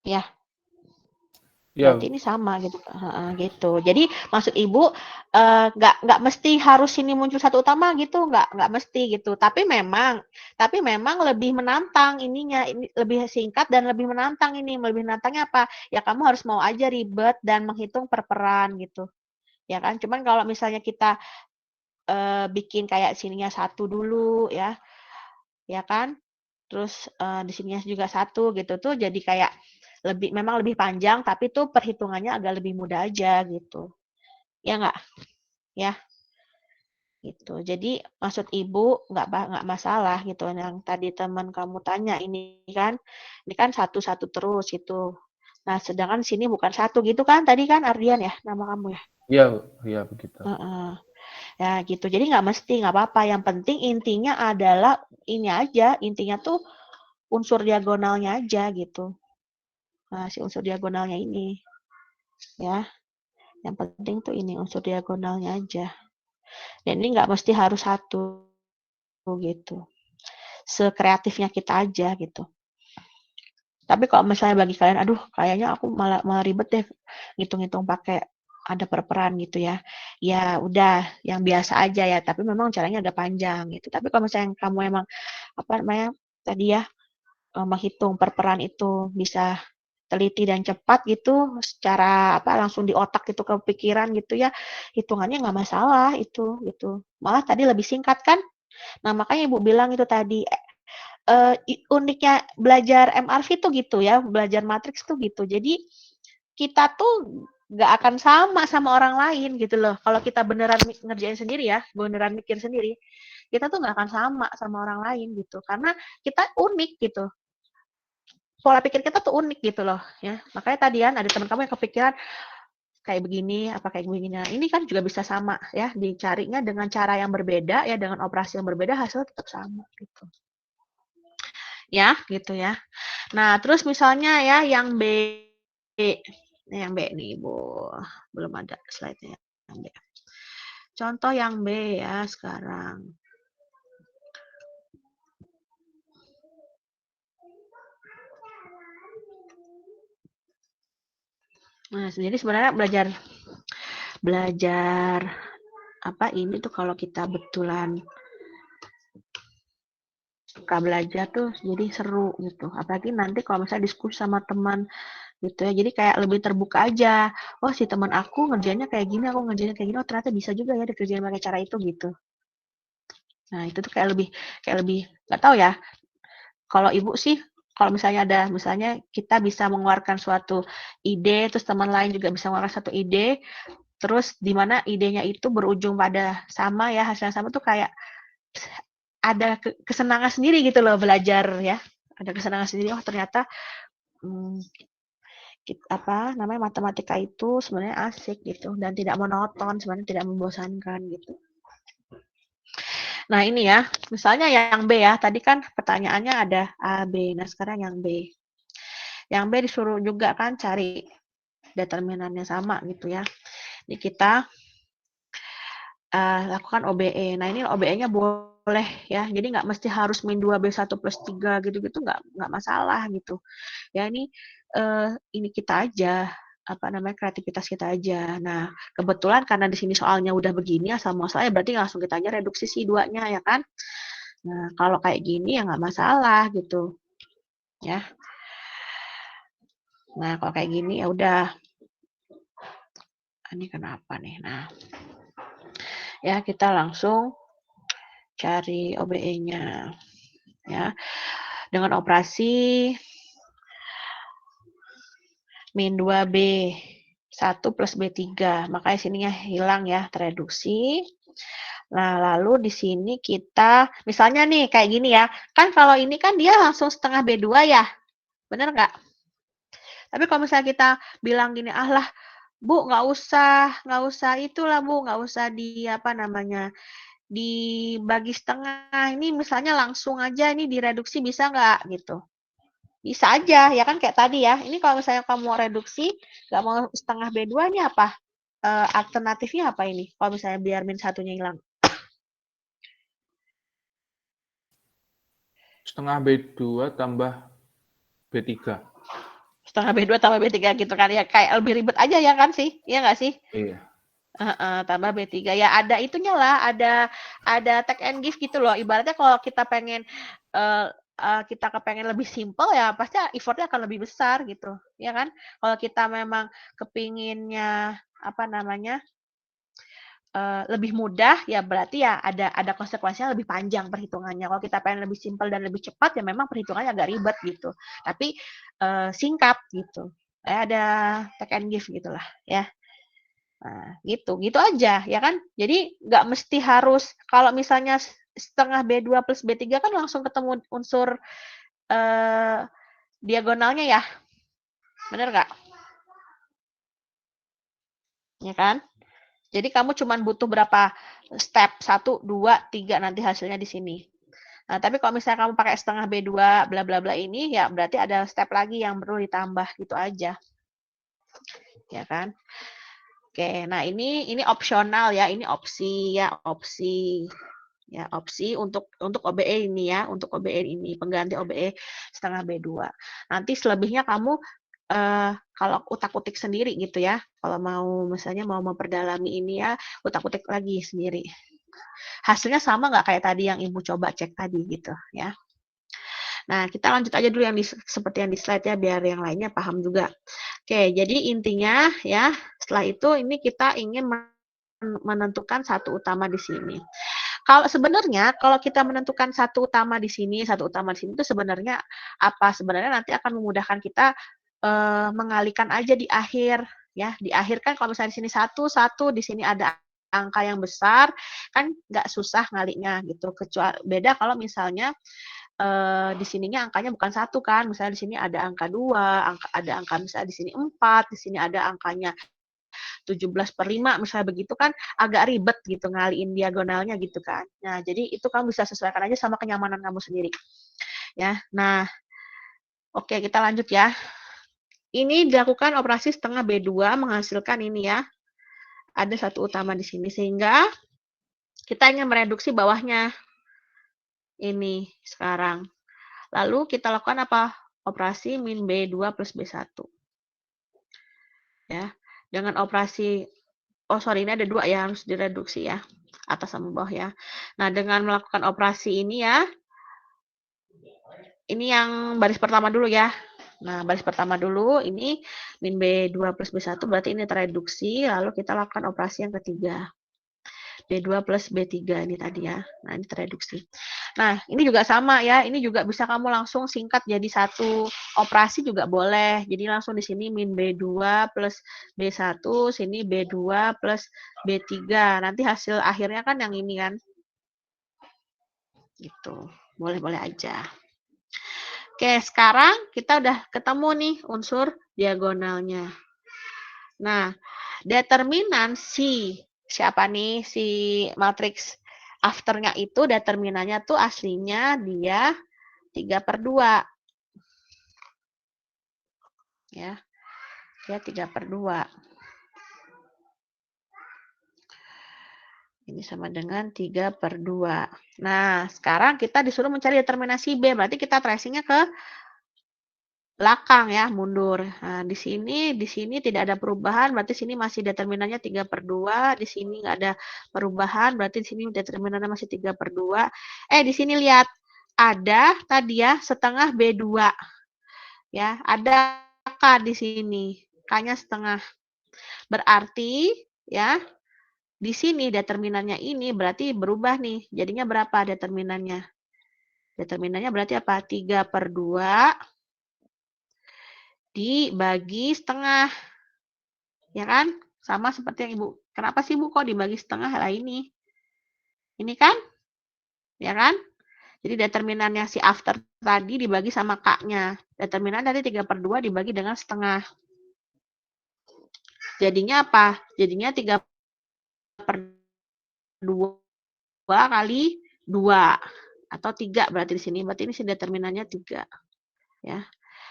Ya, Ya, berarti ini sama gitu. Gitu. Jadi maksud Ibu nggak mesti harus ini muncul satu utama gitu, nggak mesti gitu. Tapi memang lebih menantang ininya, ini lebih singkat dan lebih menantang ini. Lebih menantangnya apa? Ya kamu harus mau aja ribet dan menghitung per peran gitu. Ya kan? Cuman kalau misalnya kita bikin kayak sininya satu dulu ya kan? Terus di sininya juga satu gitu tuh jadi kayak memang lebih panjang tapi tuh perhitungannya agak lebih mudah aja gitu. Ya nggak? Ya, gitu. Jadi maksud Ibu nggak masalah gitu yang tadi teman kamu tanya ini kan satu-satu terus itu. Nah, sedangkan sini bukan satu gitu kan tadi kan Ardian ya nama kamu ya? iya, iya begitu. Ya gitu. Jadi nggak mesti, nggak apa-apa. Yang penting intinya adalah ini aja. Intinya tuh unsur diagonalnya aja gitu. Nah, si unsur diagonalnya ini. Ya. Yang penting tuh ini unsur diagonalnya aja. Dan ini nggak mesti harus satu gitu. Sekreatifnya kita aja gitu. Tapi kalau misalnya bagi kalian, aduh kayaknya aku malah ribet deh ngitung-ngitung pakai ada perperan gitu ya. Ya udah yang biasa aja ya, tapi memang caranya agak panjang gitu. Tapi kalau misalnya kamu emang apa namanya tadi ya menghitung perperan itu bisa teliti dan cepat gitu secara apa langsung di otak itu kepikiran gitu ya hitungannya nggak masalah itu gitu malah tadi lebih singkat kan nah makanya ibu bilang itu tadi uniknya belajar MRV tuh gitu ya belajar matriks tuh gitu jadi kita tuh nggak akan sama orang lain gitu loh kalau kita beneran ngerjain sendiri ya beneran mikir sendiri kita tuh nggak akan sama orang lain gitu karena kita unik gitu pola pikir kita tuh unik gitu loh ya makanya tadi kan ada teman kamu yang kepikiran kayak begini apa kayak begini nah ini kan juga bisa sama ya dicarinya dengan cara yang berbeda ya dengan operasi yang berbeda hasilnya tetap sama gitu ya gitu ya nah terus misalnya ya yang B yang B nih ibu belum ada slide-nya yang B contoh yang B ya sekarang nah jadi sebenarnya belajar apa ini tuh kalau kita betulan suka belajar tuh jadi seru gitu apalagi nanti kalau misalnya diskusi sama teman gitu ya jadi kayak lebih terbuka aja oh si teman aku ngerjainnya kayak gini aku ngerjainnya kayak gini oh ternyata bisa juga ya dikerjain pakai cara itu gitu nah itu tuh kayak lebih nggak tahu ya kalau ibu sih kalau misalnya ada misalnya kita bisa mengeluarkan suatu ide terus teman lain juga bisa mengeluarkan satu ide terus di mana idenya itu berujung pada sama ya hasilnya sama tuh kayak ada kesenangan sendiri gitu loh belajar ya ada kesenangan sendiri oh ternyata apa namanya matematika itu sebenarnya asik gitu dan tidak monoton sebenarnya tidak membosankan gitu. Nah ini ya misalnya yang B ya tadi kan pertanyaannya ada A B nah sekarang yang B disuruh juga kan cari determinannya sama gitu ya. Ini kita lakukan OBE. Nah ini OBE-nya boleh ya. Jadi nggak mesti harus min 2B1 plus 3 gitu-gitu nggak masalah gitu. Ya ini kita aja apa namanya kreativitas kita aja. Nah kebetulan karena di sini soalnya udah begini asal muasalnya berarti langsung kita aja reduksi si duanya ya kan. Nah kalau kayak gini ya nggak masalah gitu ya. Nah kalau kayak gini ya udah. Ini kenapa nih? Nah ya kita langsung cari OBE-nya ya dengan operasi min 2B 1 plus B3 makanya sininya hilang ya tereduksi. Nah lalu di sini kita misalnya nih kayak gini ya kan kalau ini kan dia langsung setengah B2 ya bener nggak? Tapi kalau misalnya kita bilang gini ah lah Bu nggak usah itulah Bu nggak usah di apa namanya dibagi setengah ini misalnya langsung aja ini direduksi bisa nggak gitu bisa aja ya kan kayak tadi ya ini kalau misalnya kamu mau reduksi nggak mau setengah B2 ini apa alternatifnya apa ini kalau misalnya biar min satunya hilang Setengah B2 tambah B3 setengah B2 tambah B3 gitu kan ya, kayak lebih ribet aja ya kan sih, iya nggak sih? Iya. Tambah B3 ya ada itunya lah, ada take and give gitu loh. Ibaratnya kalau kita pengen kita kepengen lebih simpel ya pasti effortnya akan lebih besar gitu, ya kan? Kalau kita memang kepinginnya apa namanya lebih mudah ya berarti ya ada konsekuensinya lebih panjang perhitungannya. Kalau kita pengen lebih simpel dan lebih cepat ya memang perhitungannya agak ribet gitu. Tapi singkat gitu. Ada take and give gitulah ya. Nah, gitu aja ya kan. Jadi nggak mesti harus kalau misalnya setengah B2 plus B3 kan langsung ketemu unsur diagonalnya ya. Bener nggak? Ya kan? Jadi kamu cuma butuh berapa step? 1, 2, 3 nanti hasilnya di sini. Nah, tapi kalau misalnya kamu pakai setengah B2 bla bla bla ini ya berarti ada step lagi yang perlu ditambah gitu aja. Ya kan? Oke, nah ini opsional ya, ini opsi ya, opsi. Ya, opsi untuk OBE ini ya, untuk OBE ini, pengganti OBE setengah B2. Nanti selebihnya kamu kalau utak-utik sendiri gitu ya. Kalau mau misalnya mau memperdalami ini ya, utak-utik lagi sendiri. Hasilnya sama nggak kayak tadi yang Ibu coba cek tadi gitu ya. Nah, kita lanjut aja dulu yang seperti yang di slide ya, biar yang lainnya paham juga. Oke, jadi intinya ya, setelah itu ini kita ingin menentukan satu utama di sini. Kalau sebenarnya kalau kita menentukan satu utama di sini itu sebenarnya apa? Sebenarnya nanti akan memudahkan kita mengalihkan aja di akhir ya. Di akhir kan kalau misalnya di sini satu, di sini ada angka yang besar, kan nggak susah ngaliknya gitu. Kecuali beda kalau misalnya di sininya angkanya bukan satu kan, misalnya di sini ada angka 2, ada angka misalnya di sini 4, di sini ada angkanya 17/5 misalnya begitu kan agak ribet gitu ngaliin diagonalnya gitu kan. Nah, jadi itu kamu bisa sesuaikan aja sama kenyamanan kamu sendiri. Ya. Nah, oke kita lanjut ya. Ini dilakukan operasi setengah B2 menghasilkan ini ya. Ada satu utama di sini sehingga kita ingin mereduksi bawahnya. Ini sekarang. Lalu kita lakukan apa? Operasi min B2 plus B1. Ya. Dengan operasi ini ada 2 ya, harus direduksi ya. Atas sama bawah ya. Nah, dengan melakukan operasi ini ya, ini yang baris pertama dulu ya. Nah, baris pertama dulu, ini min B2 plus B1 berarti ini tereduksi, lalu kita lakukan operasi yang ketiga. B2 plus B3 ini tadi ya. Nah, ini tereduksi. Nah, ini juga sama ya. Ini juga bisa kamu langsung singkat jadi satu operasi juga boleh. Jadi langsung di sini min B2 plus B1, sini B2 plus B3. Nanti hasil akhirnya kan yang ini kan. Gitu. Boleh-boleh aja. Oke, sekarang kita udah ketemu nih unsur diagonalnya. Nah, determinan siapa nih si matriks afternya itu determinannya tuh aslinya dia 3/2. Ya. Dia 3/2. Ini sama dengan 3/2. Nah, sekarang kita disuruh mencari determinasi B. Berarti kita tracingnya ke belakang ya, mundur. Nah, di sini tidak ada perubahan, berarti sini masih determinannya 3/2, di sini nggak ada perubahan, berarti di sini determinannya masih 3/2. Di sini lihat, ada tadi ya, setengah B2. Ya, ada K di sini, K-nya setengah. Berarti, ya, di sini determinannya ini berarti berubah nih, jadinya berapa determinannya? Determinannya berarti apa? 3/2 dibagi setengah. Ya kan? Sama seperti yang Ibu. Kenapa sih Ibu kok dibagi setengah? Lah ini. Ini kan? Ya kan? Jadi determinannya si after tadi dibagi sama K-nya. Determinan dari 3/2 dibagi dengan setengah. Jadinya apa? Jadinya 3/2 kali 2. Atau 3 berarti di sini. Berarti ini si determinannya 3. Ya.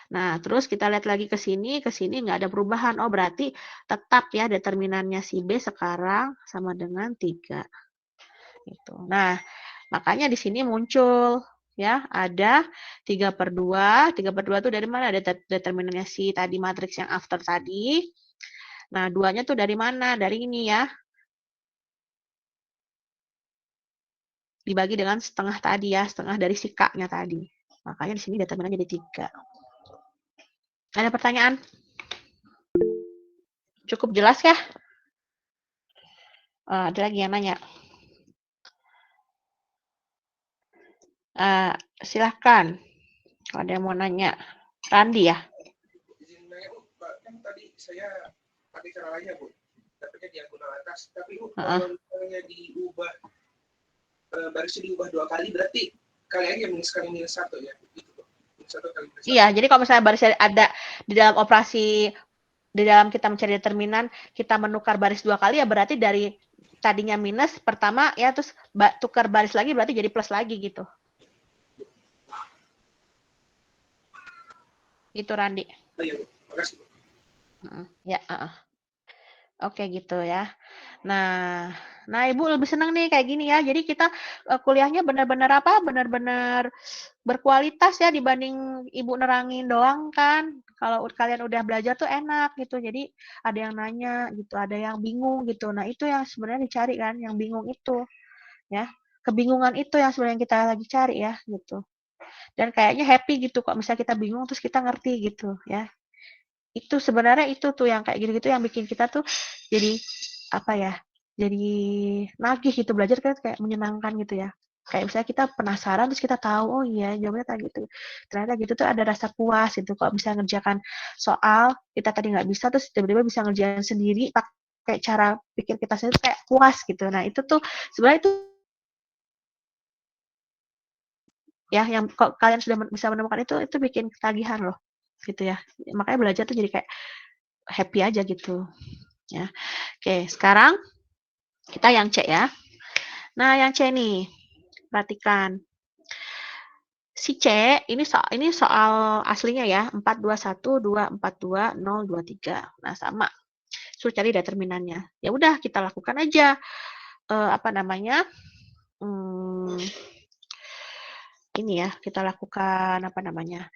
Nah, terus kita lihat lagi ke sini nggak ada perubahan. Oh, berarti tetap ya determinannya si B sekarang sama dengan 3. Gitu. Nah, makanya di sini muncul ya, ada 3/2. 3/2 itu dari mana? Determinannya si tadi matriks yang after tadi. Nah, 2-nya tuh dari mana? Dari ini ya. Dibagi dengan setengah tadi ya, setengah dari si K-nya tadi. Makanya di sini determinannya jadi 3. Ada pertanyaan? Cukup jelas ya? Ada lagi yang nanya. Silahkan. Kalau ada yang mau nanya. Randi ya? Izin nanya, Bu, kan tadi saya pakai cara lain ya, Bu. Dapatnya diagonal atas. Tapi Bu, kalau misalnya diubah, barisnya diubah 2 kali, berarti kali aja minus kali minus 1 ya? Gitu, Bu. Minus 1 kali minus 1. Iya, jadi kalau misalnya barisnya ada di dalam operasi, di dalam kita mencari determinan, kita menukar baris 2 kali, ya berarti dari tadinya minus pertama, ya terus tukar baris lagi, berarti jadi plus lagi gitu. Gitu, Randi. Oh iya, Bu. Makasih, Bu. Ya, Oke gitu ya. Nah, Ibu lebih senang nih kayak gini ya. Jadi kita kuliahnya benar-benar apa? Benar-benar berkualitas ya dibanding Ibu nerangin doang kan. Kalau kalian udah belajar tuh enak gitu. Jadi ada yang nanya gitu, ada yang bingung gitu. Nah, itu yang sebenarnya dicari kan, yang bingung itu. Ya. Kebingungan itu yang sebenarnya kita lagi cari ya gitu. Dan kayaknya happy gitu kok misalnya kita bingung terus kita ngerti gitu ya. Itu sebenarnya itu tuh yang kayak gitu-gitu yang bikin kita tuh jadi apa ya, jadi nagih gitu, belajar kan kayak menyenangkan gitu ya. Kayak misalnya kita penasaran terus kita tahu, oh iya jawabannya kayak gitu. Ternyata gitu tuh ada rasa puas gitu kok bisa ngerjakan soal kita tadi nggak bisa terus tiba-tiba bisa ngerjain sendiri pakai cara pikir kita sendiri kayak puas gitu. Nah itu tuh sebenarnya itu ya yang kok kalian sudah bisa menemukan itu bikin ketagihan loh gitu ya. Makanya belajar tuh jadi kayak happy aja gitu ya. Oke, sekarang kita yang C ya. Nah, yang C nih. Perhatikan. Si C ini soal aslinya ya, 421 242 023. Nah, sama. Suruh cari determinannya. Ya udah, kita lakukan aja apa namanya? Ini ya, kita lakukan apa namanya?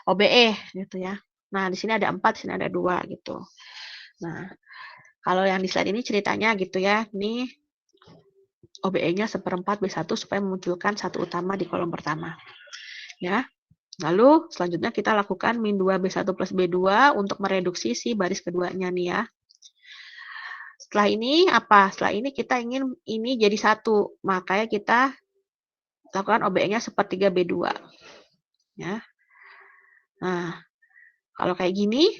OBE gitu ya. Nah, di sini ada 4, di sini ada 2 gitu. Nah, kalau yang di slide ini ceritanya gitu ya, nih OBE-nya 1/4 B1 supaya memunculkan satu utama di kolom pertama. Ya. Lalu selanjutnya kita lakukan min 2 B1 plus B2 untuk mereduksi si baris keduanya nih ya. Setelah ini apa? Setelah ini kita ingin ini jadi 1. Makanya kita lakukan OBE-nya 1/3 B2. Ya. Nah, kalau kayak gini,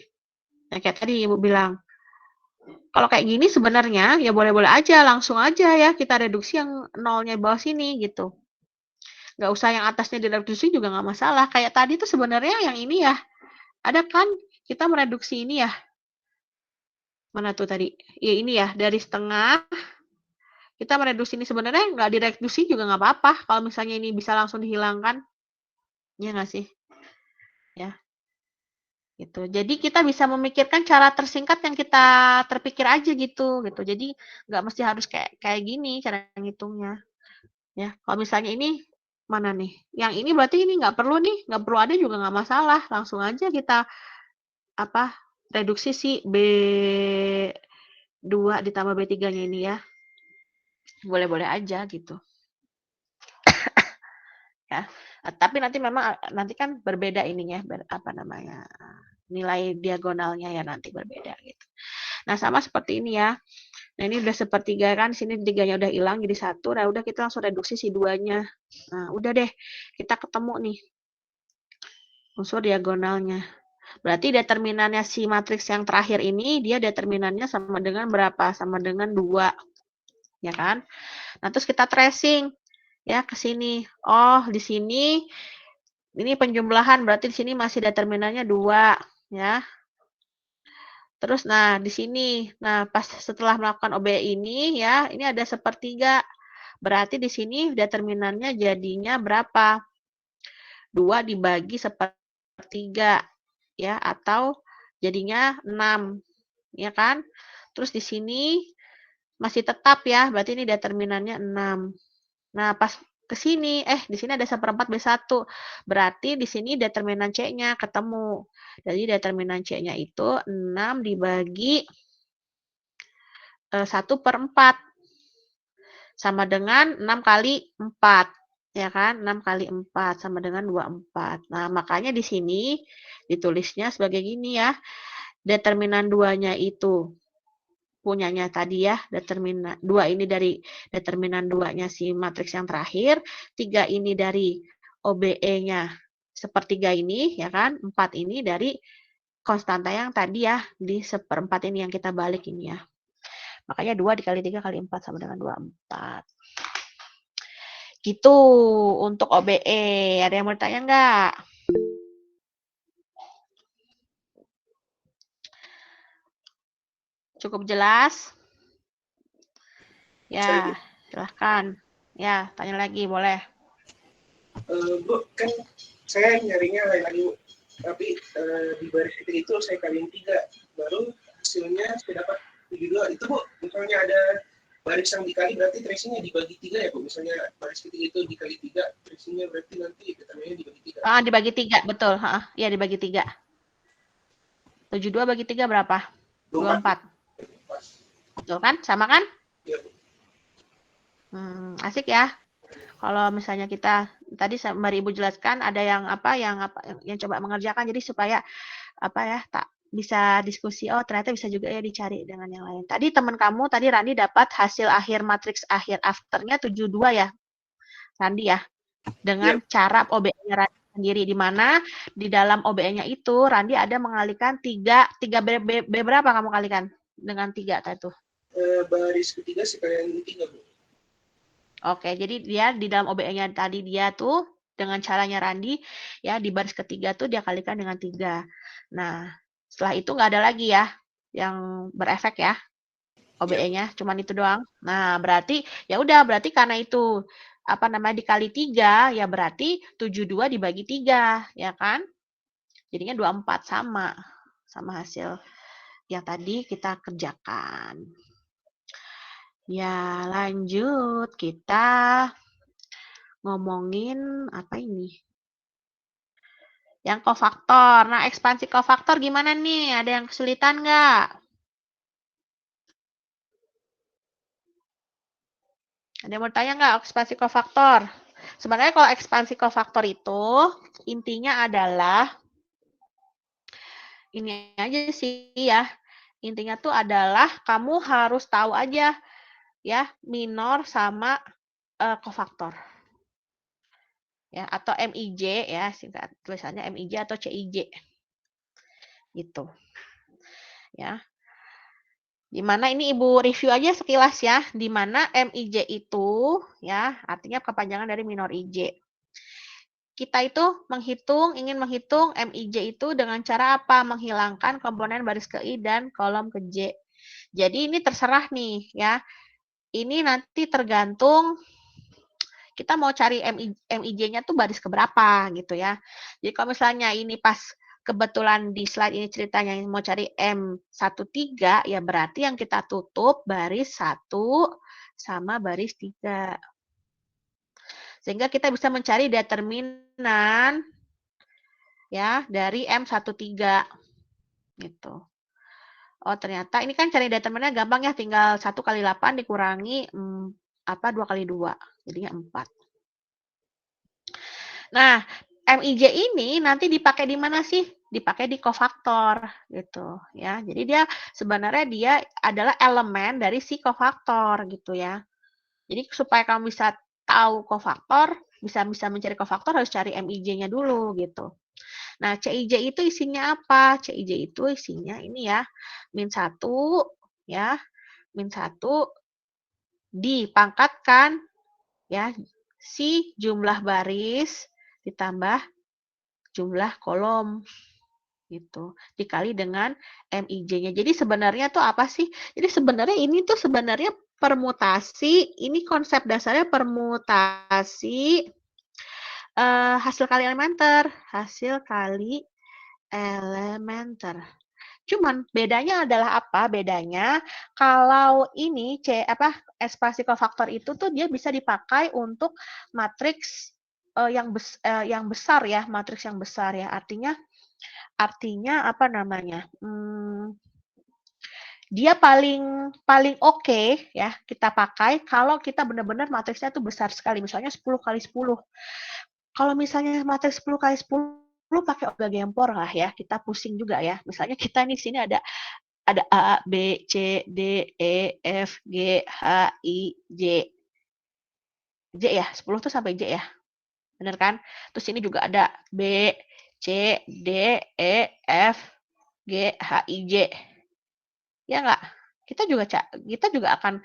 ya kayak tadi Ibu bilang, kalau kayak gini sebenarnya ya boleh-boleh aja, langsung aja ya kita reduksi yang nolnya bawah sini gitu. Nggak usah yang atasnya direduksi juga nggak masalah. Kayak tadi tuh sebenarnya yang ini ya, ada kan kita mereduksi ini ya. Mana tuh tadi? Ya ini ya, dari setengah kita mereduksi ini sebenarnya nggak direduksi juga nggak apa-apa. Kalau misalnya ini bisa langsung dihilangkan. Ya nggak sih? Ya. Gitu. Jadi kita bisa memikirkan cara tersingkat yang kita terpikir aja gitu. Jadi nggak mesti harus kayak gini cara ngitungnya. Ya, kalau misalnya ini mana nih? Yang ini berarti ini nggak perlu nih, nggak perlu ada juga nggak masalah. Langsung aja kita apa reduksi si B2 ditambah B3-nya ini ya. Boleh-boleh aja gitu. Ya. Tapi nanti memang nanti kan berbeda ininya, apa namanya? Nilai diagonalnya ya nanti berbeda gitu. Nah, sama seperti ini ya. Nah, ini udah 1/3 kan, sini 3-nya udah hilang jadi 1. Nah, udah kita langsung reduksi si 2-nya. Nah, udah deh. Kita ketemu nih unsur diagonalnya. Berarti determinannya si matriks yang terakhir ini, dia determinannya sama dengan berapa? Sama dengan 2. Ya kan? Nah, terus kita tracing ya ke sini. Oh, di sini ini penjumlahan, berarti di sini masih determinannya 2. Ya. Terus, nah, di sini. Nah, pas setelah melakukan OBE ini, ya, ini ada 1/3. Berarti di sini determinannya jadinya berapa? 2 dibagi 1/3. Ya, atau jadinya 6. Ya kan? Terus di sini masih tetap ya, berarti ini determinannya 6. Nah, pas ke sini, di sini ada 1/4 B1. Berarti di sini determinan C-nya ketemu. Jadi determinan C-nya itu 6 dibagi 1/4 sama dengan 6 kali 4. Ya kan? 6 kali 4 sama dengan 24. Nah, makanya di sini ditulisnya sebagai gini ya. Determinan 2-nya itu punyanya tadi ya, determinan 2 ini dari determinan 2-nya si matriks yang terakhir, 3 ini dari OBE-nya sepertiga ini, ya kan? 4 ini dari konstanta yang tadi ya, di 1/4 ini yang kita balik ini ya. Makanya 2 dikali 3 kali 4 sama dengan 24. Gitu untuk OBE. Ada yang mau ditanya nggak? Cukup jelas? Ya, silahkan. Ya, tanya lagi, boleh. Bu, kan saya nyarinya lain lagi, Bu. Tapi di baris ketiga itu saya kaliin 3, baru hasilnya saya dapat 72. Itu, Bu, misalnya ada baris yang dikali, berarti tracingnya dibagi 3 ya, Bu? Misalnya baris ketiga itu dikali 3, tracingnya berarti nanti determinannya dibagi 3. Dibagi 3, betul. Iya, dibagi 3. 72 bagi 3 berapa? 24. Betul kan? Sama kan? Iya, Bu. Asik ya. Kalau misalnya kita tadi Mbak Ibu jelaskan ada yang coba mengerjakan, jadi supaya tak bisa diskusi. Oh, ternyata bisa juga ya dicari dengan yang lain. Tadi teman kamu tadi Randi dapat hasil akhir matriks akhir afternya 72 ya. Randi ya. Dengan cara OBE-nya Randi sendiri, di mana di dalam OBE-nya itu Randi ada mengalihkan 3 B berapa kamu kalikan dengan 3 tadi tuh? Baris ketiga sekalian 3, Bu. Oke, jadi dia di dalam OBE-nya tadi dia tuh dengan caranya Randi ya di baris ketiga tuh dia kalikan dengan 3. Nah, setelah itu nggak ada lagi ya yang berefek ya OBE-nya, cuman itu doang. Nah, berarti ya udah berarti karena itu dikali 3 ya berarti 72 dibagi 3 ya kan? Jadinya 24 sama hasil yang tadi kita kerjakan. Ya, lanjut kita ngomongin apa ini? Yang kofaktor. Nah, ekspansi kofaktor gimana nih? Ada yang kesulitan nggak? Ada yang mau tanya nggak ekspansi kofaktor? Sebenarnya kalau ekspansi kofaktor itu intinya adalah ini aja sih ya. Intinya tuh adalah kamu harus tahu aja ya minor sama kofaktor. Ya, atau MIJ ya, singkat tulisannya MIJ atau CIJ. Gitu. Ya. Di mana ini Ibu review aja sekilas ya, di mana MIJ itu ya, artinya kepanjangan dari minor IJ. Kita itu ingin menghitung MIJ itu dengan cara apa? Menghilangkan komponen baris ke I dan kolom ke J. Jadi ini terserah nih ya. Ini nanti tergantung kita mau cari MIJ-nya tuh baris keberapa gitu ya. Jadi kalau misalnya ini pas kebetulan di slide ini ceritanya mau cari M13 ya berarti yang kita tutup baris 1 sama baris 3. Sehingga kita bisa mencari determinan ya dari M13 gitu. Oh, ternyata ini kan cari determinannya gampang ya, tinggal 1 kali 8 dikurangi 2 kali 2, jadinya 4. Nah, MIJ ini nanti dipakai di mana sih? Dipakai di kofaktor gitu ya. Jadi dia sebenarnya dia adalah elemen dari si kofaktor gitu ya. Jadi supaya kamu bisa tahu kofaktor, bisa mencari kofaktor harus cari MIJ-nya dulu gitu. Nah, CIJ itu isinya apa? CIJ itu isinya ini ya, -1 ya, -1 dipangkatkan ya si jumlah baris ditambah jumlah kolom gitu dikali dengan MIJ-nya. Jadi sebenarnya tuh apa sih? Jadi sebenarnya ini tuh sebenarnya permutasi, ini konsep dasarnya permutasi hasil kali elementer, Cuman bedanya adalah apa? Bedanya kalau ini ekspansi kofaktor itu tuh dia bisa dipakai untuk matriks yang besar ya, matriks yang besar ya. Artinya apa namanya? Dia paling oke ya kita pakai kalau kita benar-benar matriksnya itu besar sekali, misalnya 10 kali 10. Kalau misalnya matriks 10 kali 10 pakai Omega Gempor lah ya, kita pusing juga ya. Misalnya kita nih sini ada A, B, C, D, E, F, G, H, I, J. J ya, 10 tuh sampai J ya. Bener kan? Terus ini juga ada B, C, D, E, F, G, H, I, J. Ya nggak? Kita juga akan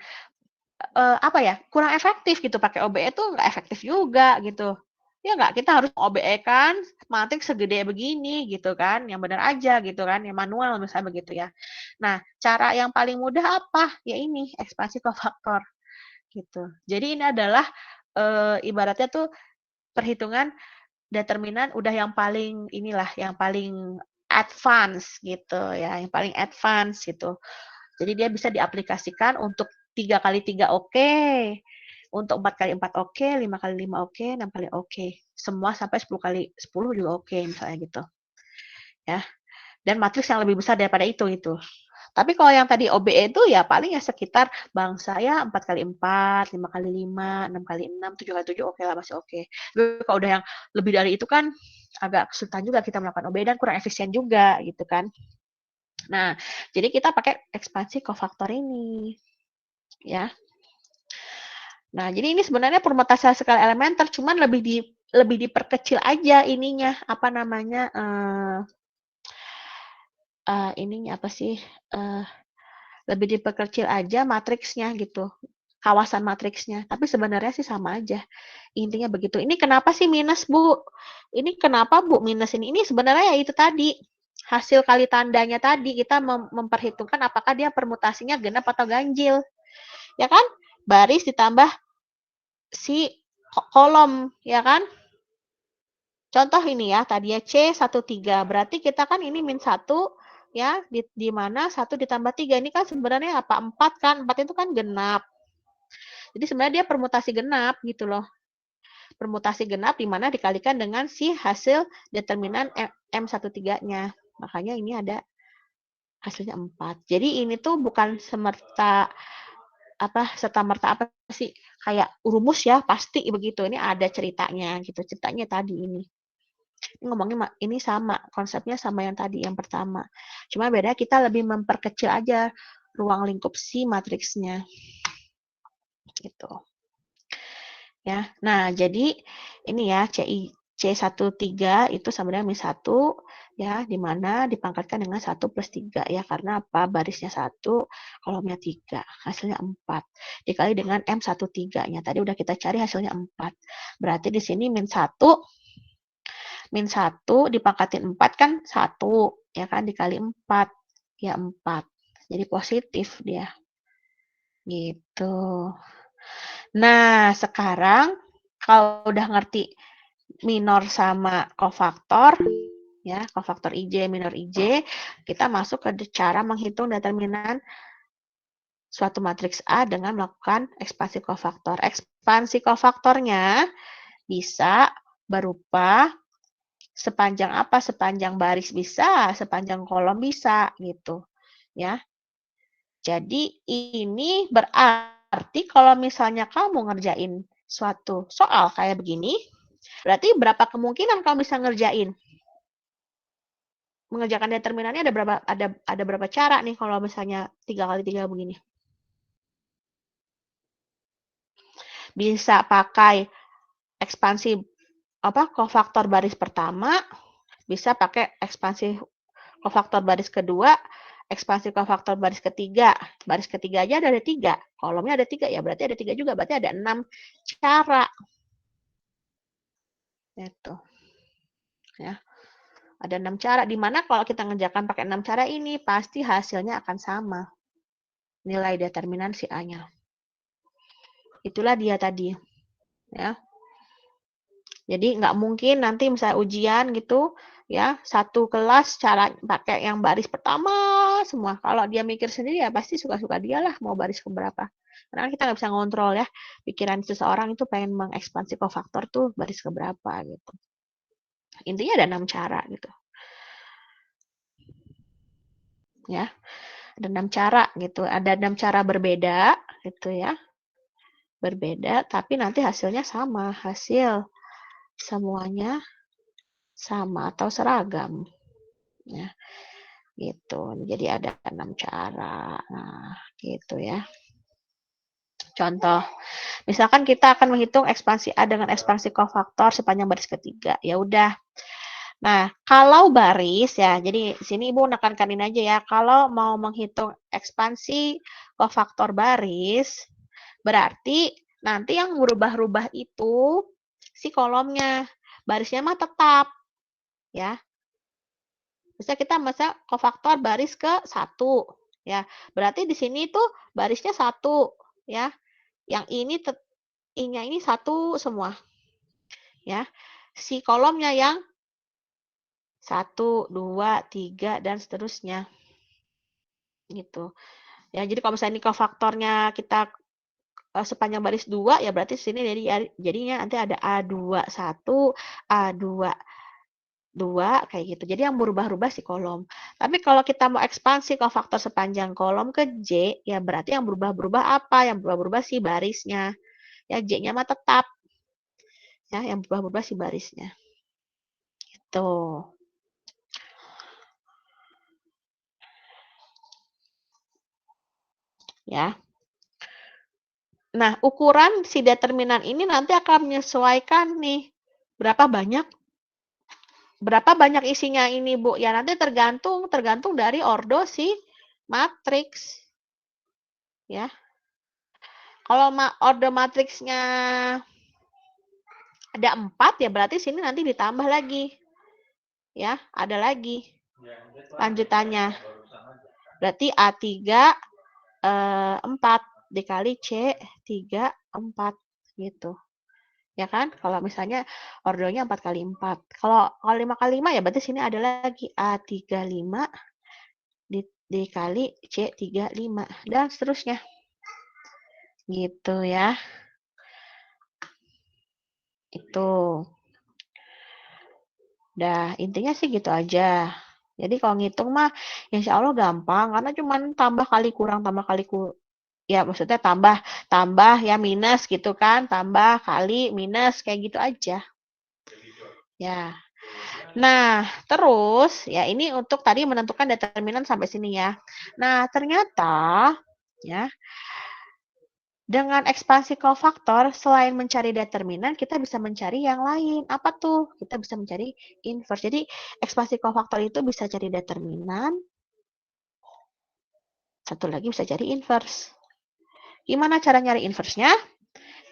kurang efektif gitu pakai OBE itu nggak efektif juga gitu. Ya nggak, kita harus OBE kan matriks segede begini gitu kan, yang benar aja gitu kan, yang manual misalnya begitu ya. Nah, cara yang paling mudah apa? Ya ini, ekspansi kofaktor gitu. Jadi ini adalah ibaratnya tuh perhitungan determinan udah yang paling advance gitu ya, yang paling advance gitu. Jadi dia bisa diaplikasikan untuk 3 kali 3 oke, untuk 4 kali 4 oke, 5 kali 5 oke, 6 kali oke. Semua sampai 10 kali 10 juga oke misalnya gitu. Ya. Dan matriks yang lebih besar daripada itu. Tapi kalau yang tadi OBE itu ya paling ya sekitar bangsa ya 4 kali 4, 5 kali 5, 6 kali 6, 7 kali 7 oke lah, masih oke. Tapi kalau udah yang lebih dari itu kan agak kesulitan juga kita melakukan OBE dan kurang efisien juga gitu kan. Nah, jadi kita pakai ekspansi kofaktor ini. Ya. Nah, jadi ini sebenarnya permutasi skala elementer, cuman lebih diperkecil aja ininya, apa namanya, ininya apa sih, lebih diperkecil aja matriksnya gitu, kawasan matriksnya. Tapi sebenarnya sih sama aja, intinya begitu. Ini kenapa sih minus, Bu? Ini kenapa, Bu, minus ini? Ini sebenarnya ya itu tadi, hasil kali tandanya tadi, kita memperhitungkan apakah dia permutasinya genap atau ganjil. Ya kan? Baris ditambah si kolom, ya kan? Contoh ini ya, tadi ya C13, berarti kita kan ini min 1, ya, di mana 1 ditambah 3, ini kan sebenarnya apa? 4 kan, 4 itu kan genap. Jadi sebenarnya dia permutasi genap gitu loh. Permutasi genap di mana dikalikan dengan si hasil determinan M13-nya. Makanya ini ada hasilnya 4. Jadi ini tuh bukan serta-merta apa sih kayak rumus ya pasti begitu, ini ada ceritanya gitu, ceritanya tadi ini ngomongin ini sama konsepnya sama yang tadi yang pertama, cuma beda kita lebih memperkecil aja ruang lingkup si matriksnya gitu ya. Nah jadi ini ya C13 itu sama dengan min 1 ya, dimana dipangkatkan dengan 1 plus 3 ya, karena apa? Barisnya 1, kolomnya 3, hasilnya 4. Dikali dengan M13-nya, tadi udah kita cari hasilnya 4. Berarti di sini min 1 dipangkatin 4 kan 1, ya kan? Dikali 4, ya 4. Jadi positif dia. Gitu. Nah, sekarang kalau udah ngerti minor sama kofaktor, ya, kofaktor IJ, minor IJ, kita masuk ke cara menghitung determinan suatu matriks A dengan melakukan ekspansi kofaktor. Ekspansi kofaktornya bisa berupa sepanjang apa? Sepanjang baris bisa, sepanjang kolom bisa, gitu. Ya. Jadi ini berarti kalau misalnya kamu ngerjain suatu soal kayak begini, berarti berapa kemungkinan kamu bisa ngerjain? Mengerjakan determinannya ada berapa cara nih kalau misalnya 3 kali 3 begini? Bisa pakai ekspansi kofaktor baris pertama, bisa pakai ekspansi kofaktor baris kedua, ekspansi kofaktor baris ketiga. Baris ketiga aja ada 3, kolomnya ada 3 ya, berarti ada 3 juga, berarti ada 6 cara. Itu. Ya. Ada 6 cara, di mana kalau kita ngerjakan pakai 6 cara ini, pasti hasilnya akan sama. Nilai determinan si A-nya. Itulah dia tadi. Ya. Jadi nggak mungkin nanti misalnya ujian gitu, ya, satu kelas cara pakai yang baris pertama semua. Kalau dia mikir sendiri ya pasti suka-suka dia lah mau baris ke berapa. Karena kita nggak bisa ngontrol ya pikiran seseorang itu pengen mengekspansi kofaktor tuh baris ke berapa gitu. Intinya ada 6 cara gitu. Ya, ada 6 cara gitu. Ada 6 cara berbeda gitu ya. Berbeda tapi nanti hasilnya sama. Hasil semuanya sama atau seragam. Ya, gitu. Jadi ada 6 cara. Nah, gitu ya. Contoh, misalkan kita akan menghitung ekspansi A dengan ekspansi kofaktor sepanjang baris ketiga. Ya udah. Nah, kalau baris ya, jadi sini Ibu nekankan ini aja ya. Kalau mau menghitung ekspansi kofaktor baris, berarti nanti yang berubah-ubah itu si kolomnya. Barisnya mah tetap. Ya. Bisa kita masa kofaktor baris ke 1. Ya. Berarti di sini tuh barisnya 1. Ya. Yang ini I-nya ini 1 semua. Ya. Si kolomnya yang 1, 2, 3 dan seterusnya. Gitu. Ya, jadi kalau misalnya ini kofaktornya kita sepanjang baris 2 ya berarti sini jadinya nanti ada A21, A22 kayak gitu. Jadi yang berubah-ubah si kolom. Tapi kalau kita mau ekspansi kofaktor sepanjang kolom ke J, ya berarti yang berubah-berubah apa? Yang berubah-berubah si barisnya. Ya, J-nya mah tetap. Ya, yang berubah-berubah si barisnya. Gitu. Ya. Nah, ukuran si determinan ini nanti akan menyesuaikan nih berapa banyak isinya ini, Bu. Ya nanti tergantung dari ordo si matriks. Ya. Kalau ordo matriksnya ada 4 ya berarti sini nanti ditambah lagi. Ya, ada lagi lanjutannya. Berarti A3 4 dikali C3 4 gitu. Ya kan? Kalau misalnya ordonya 4 kali 4. Kalau 5 kali 5 ya berarti sini ada lagi A35 dikali C35 dan seterusnya. Gitu ya. Itu. Dah, intinya sih gitu aja. Jadi kalau ngitung mah insya Allah gampang karena cuma tambah kali kurang tambah kali ya maksudnya tambah ya minus gitu kan, tambah kali minus kayak gitu aja. Ya. Nah, terus ya ini untuk tadi menentukan determinan sampai sini ya. Nah, ternyata ya dengan ekspansi kofaktor selain mencari determinan kita bisa mencari yang lain. Apa tuh? Kita bisa mencari inverse. Jadi ekspansi kofaktor itu bisa cari determinan. Satu lagi bisa cari inverse. Gimana cara nyari inverse-nya?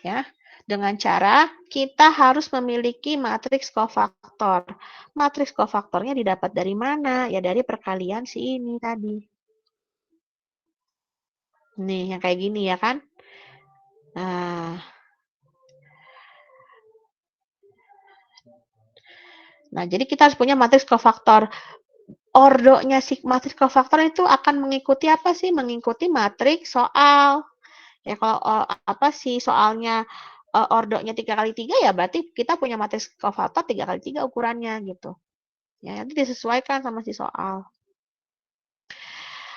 Ya, dengan cara kita harus memiliki matriks kofaktor. Matriks kofaktornya didapat dari mana? Ya dari perkalian si ini tadi. Nih, yang kayak gini ya kan? Nah, jadi kita harus punya matriks kofaktor. Ordonya si matriks kofaktor itu akan mengikuti apa sih? Mengikuti matriks soal. Ya kalau apa sih soalnya ordonya 3 kali 3 ya berarti kita punya matriks kofaktor 3 kali 3 ukurannya gitu. Ya, nanti disesuaikan sama si soal.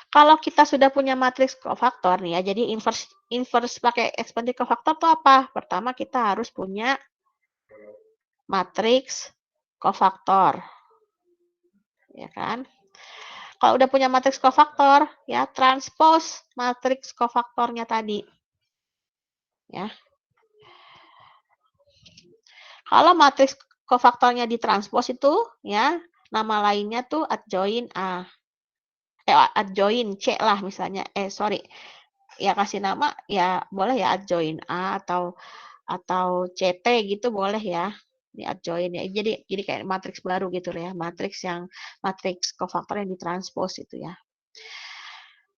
Kalau kita sudah punya matriks kofaktor nih ya, jadi inverse pakai ekspansi kofaktor itu apa? Pertama kita harus punya matriks kofaktor. Ya kan? Kalau udah punya matriks kofaktor, ya transpose matriks kofaktornya tadi. Ya. Kalau matriks kofaktornya ditranspose itu, ya nama lainnya tuh adjoin A. Adjoin C lah misalnya. Sorry. Ya kasih nama, ya boleh ya adjoin A atau CT gitu boleh ya. Ini adjoin ya. Jadi kayak matriks baru gitu ya. Matriks kofaktor yang ditranspose itu ya.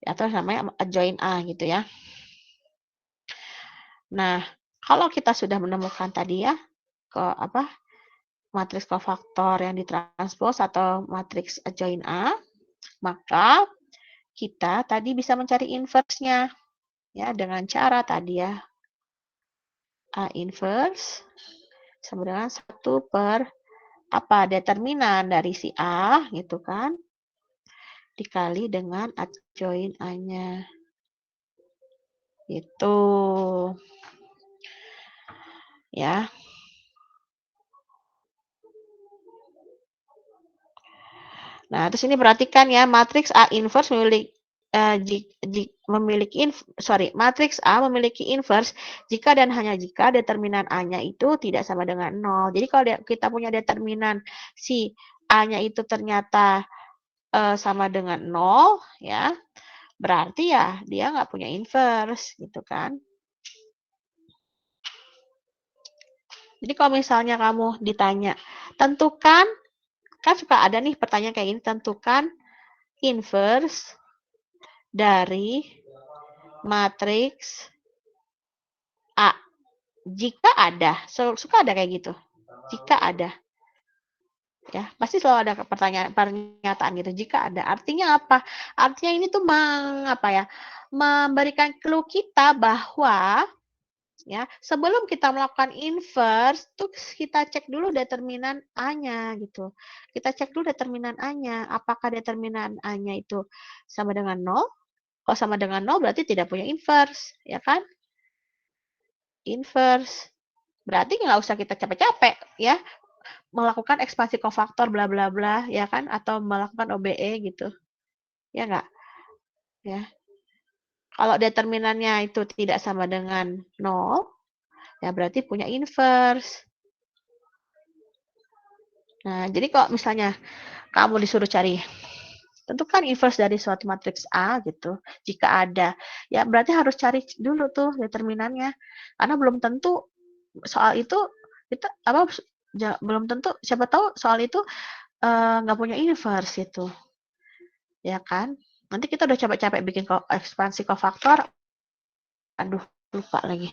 Atau namanya adjoin A gitu ya. Nah, kalau kita sudah menemukan tadi ya matriks kofaktor yang ditranspose atau matriks adjoin A, maka kita tadi bisa mencari inverse-nya ya dengan cara tadi ya. A inverse sama dengan 1 per apa determinan dari si A gitu kan dikali dengan adjoint A-nya. Itu. Ya. Nah, terus ini perhatikan ya, matriks A inverse matriks A memiliki inverse jika dan hanya jika determinan A-nya itu tidak sama dengan 0. Jadi kalau kita punya determinan si A-nya itu ternyata sama dengan 0, ya, berarti ya dia nggak punya inverse, gitu kan. Jadi kalau misalnya kamu ditanya, tentukan, kan suka ada nih pertanyaan kayak ini, tentukan inverse dari matriks A. Jika ada, suka ada kayak gitu. Jika ada. Ya, pasti selalu ada pernyataan gitu. Jika ada. Artinya apa? Artinya ini tuh memberikan clue kita bahwa ya, sebelum kita melakukan inverse tuh kita cek dulu determinan A-nya gitu. Kita cek dulu determinan A-nya. Apakah determinan A-nya itu sama dengan 0? Kalau sama dengan 0 berarti tidak punya inverse, ya kan? Inverse. Berarti nggak usah kita capek-capek ya melakukan ekspansi kofaktor bla bla bla ya kan atau melakukan OBE gitu. Ya nggak? Ya. Kalau determinannya itu tidak sama dengan 0, ya berarti punya inverse. Nah, jadi kalau misalnya kamu disuruh cari tentukan inverse dari suatu matriks A gitu. Jika ada, ya berarti harus cari dulu tuh determinannya. Karena belum tentu soal itu belum tentu siapa tahu soal itu nggak punya inverse itu. Ya kan? Nanti kita udah capek-capek bikin ekspansi kofaktor. Aduh, lupa lagi.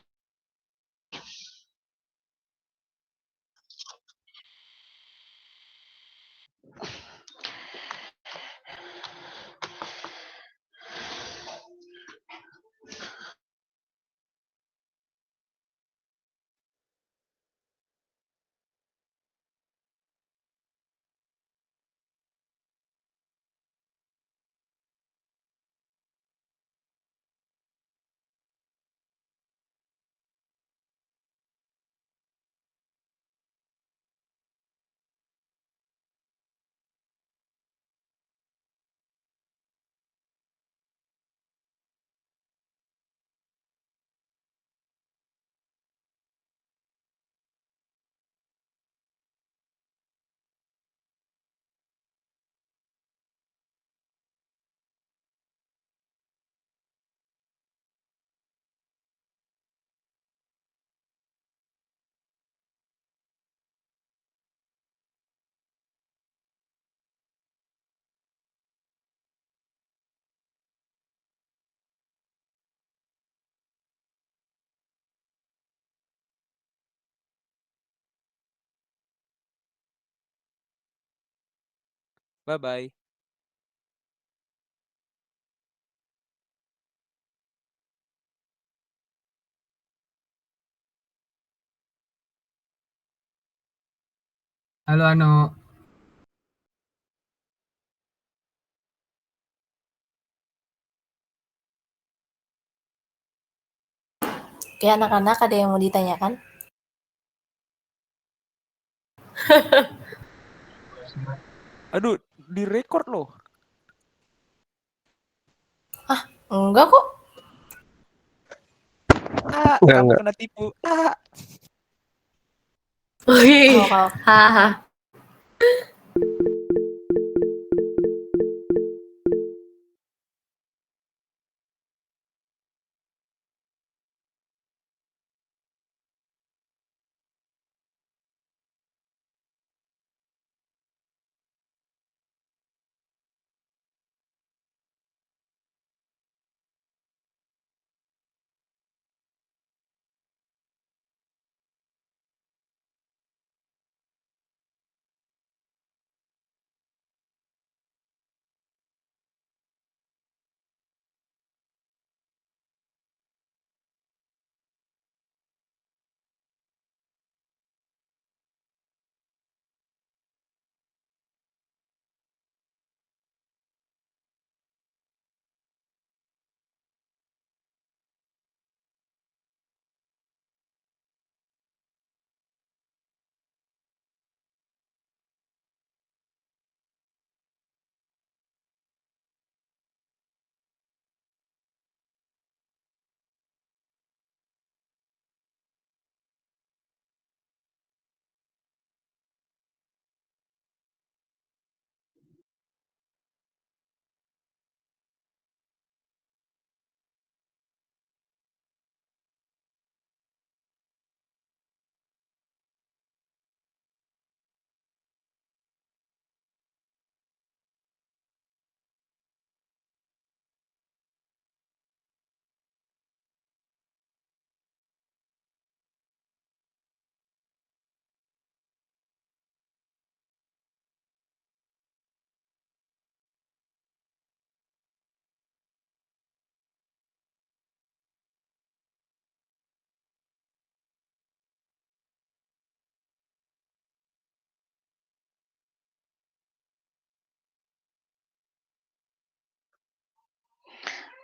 Bye-bye. Halo Ano. Oke, anak-anak ada yang mau ditanyakan? Aduh, direkord loh. Enggak kok. Kamu kena tipu. Wih. Haha.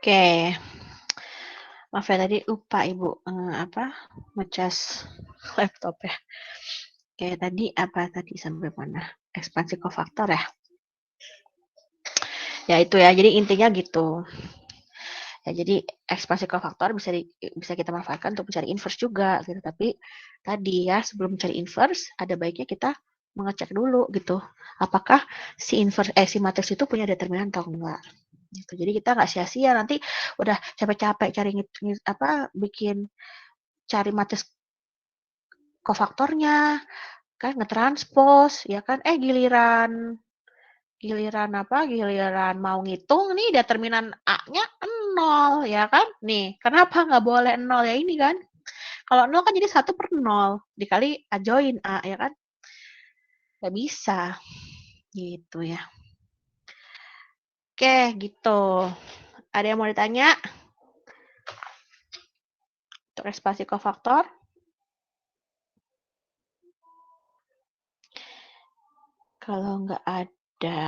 Oke. Maaf ya tadi lupa Ibu, ngecas laptop ya. Oke, tadi apa tadi sampai mana? Ekspansi kofaktor ya? Ya itu ya, jadi intinya gitu. Ya, jadi ekspansi kofaktor bisa kita manfaatkan untuk mencari inverse juga gitu. Tapi tadi ya sebelum mencari inverse ada baiknya kita mengecek dulu gitu. Apakah si matriks itu punya determinan atau enggak. Gitu. Jadi kita nggak sia-sia nanti udah capek-capek cari matriks kofaktornya kan ngetranspos ya kan giliran mau ngitung nih determinan A-nya 0 ya kan? Nih, kenapa nggak boleh 0 ya ini kan? Kalau 0 kan jadi 1/0 dikali A join A ya kan? Nggak bisa. Gitu ya. Oke, gitu. Ada yang mau ditanya? Untuk ekspansi kofaktor? Kalau nggak ada,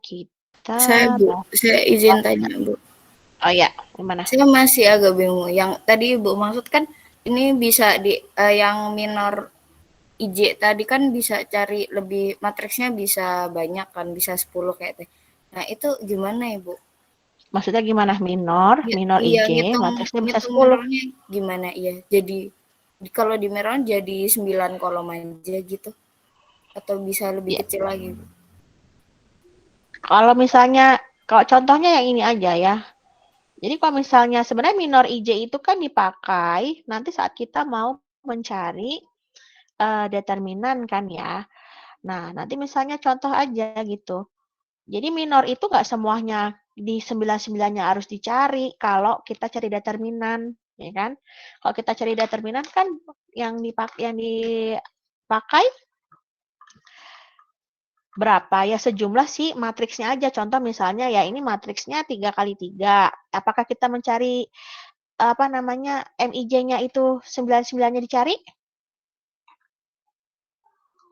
kita Saya izin tanya Bu. Oh ya, gimana? Saya masih agak bingung. Yang tadi Ibu maksud kan ini bisa yang minor IJ tadi kan bisa cari lebih matriksnya bisa banyak kan, bisa 10 kayak teh. Nah, itu gimana Ibu? Maksudnya gimana? Minor Iya, IJ, matriksnya bisa 10. minornya gimana? Iya, jadi kalau di minor jadi 9 kolom aja gitu. Atau bisa lebih kecil lagi, Bu? Kalau contohnya yang ini aja ya. Jadi kalau misalnya sebenarnya minor IJ itu kan dipakai nanti saat kita mau mencari determinan kan ya. Nah, nanti misalnya contoh aja gitu. Jadi minor itu nggak semuanya di 99-nya harus dicari kalau kita cari determinan, ya kan? Kalau kita cari determinan kan yang dipakai berapa ya sejumlah si matriksnya aja. Contoh misalnya ya ini matriksnya 3 kali 3. Apakah kita mencari MIJ-nya itu 99-nya dicari?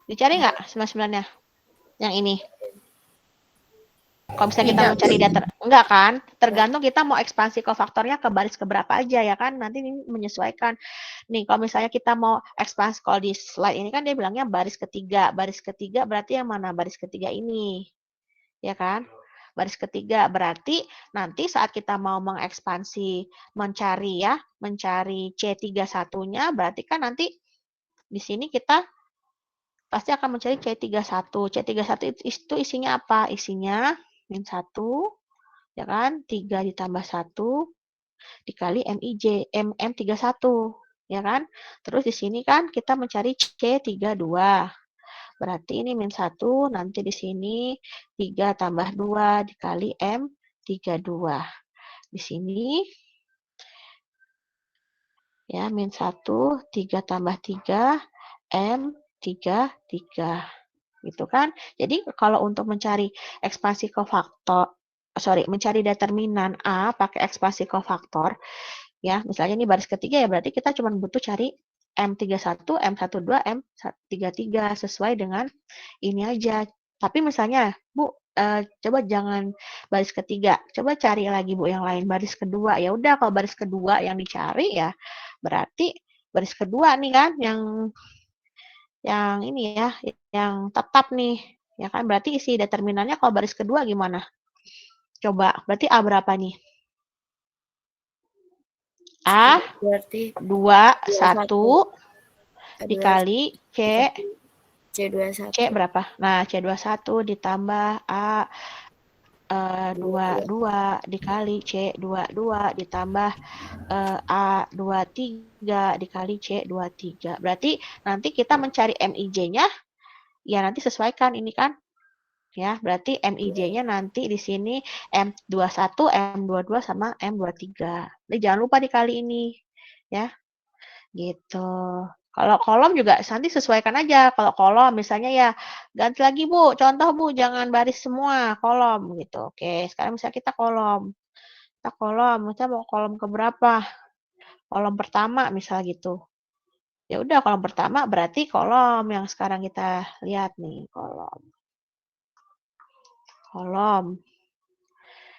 Dicari nggak 99-nya? Yang ini. Kalau misalnya kita mencari data, enggak kan? Tergantung kita mau ekspansi kofaktornya ke baris keberapa aja ya kan? Nanti ini menyesuaikan. Nih, kalau misalnya kita mau ekspansi, kalau di slide ini kan dia bilangnya baris ketiga. Baris ketiga berarti yang mana? Baris ketiga ini. Ya kan? Baris ketiga berarti nanti saat kita mau mengekspansi, mencari C31-nya, berarti kan nanti di sini kita pasti akan mencari C31. C31 itu isinya apa? Isinya min 1, ya kan? 3 ditambah 1 dikali MIJ, M31, ya kan? Terus di sini kan kita mencari C32. Berarti ini min 1, nanti di sini 3 tambah 2 dikali M32. Di sini ya min 1, 3 tambah 3, M33. Gitu kan. Jadi kalau untuk mencari ekspansi kofaktor, mencari determinan A pakai ekspansi kofaktor, ya misalnya ini baris ketiga ya berarti kita cuma butuh cari M31, M12, M33 sesuai dengan ini aja. Tapi misalnya, Bu, coba jangan baris ketiga, coba cari lagi Bu yang lain, baris kedua. Ya udah kalau baris kedua yang dicari ya berarti baris kedua nih kan yang ini ya, yang tetap nih, ya kan? Berarti isi determinannya kalau baris kedua gimana? Coba, berarti A berapa nih? A berarti 21 dikali C21. C berapa? Nah, C21 ditambah A 22 dikali C22 ditambah A23 dikali C23. Berarti nanti kita mencari MIJ-nya ya nanti sesuaikan ini kan. Ya, berarti MIJ-nya nanti di sini M21, M22 sama M23. Jadi jangan lupa dikali ini. Ya. Gitu. Kalau kolom juga nanti sesuaikan aja. Kalau kolom misalnya ya ganti lagi Bu. Contoh Bu, jangan baris semua, kolom gitu. Oke, sekarang misalnya kita kolom. Kita mau kolom ke berapa? Kolom pertama misal gitu. Ya udah kolom pertama berarti kolom yang sekarang kita lihat nih, kolom.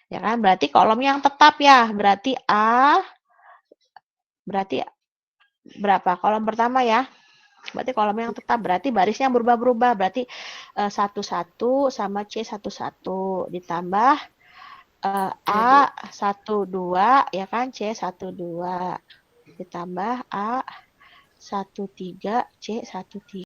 Ya kan? Berarti kolom yang tetap ya. Berarti A, berarti berapa? Kolom pertama ya. Berarti kolom yang tetap. Berarti barisnya berubah-berubah. Berarti 11 sama C11 ditambah A 12 ya kan, C12 ditambah A 13 C13.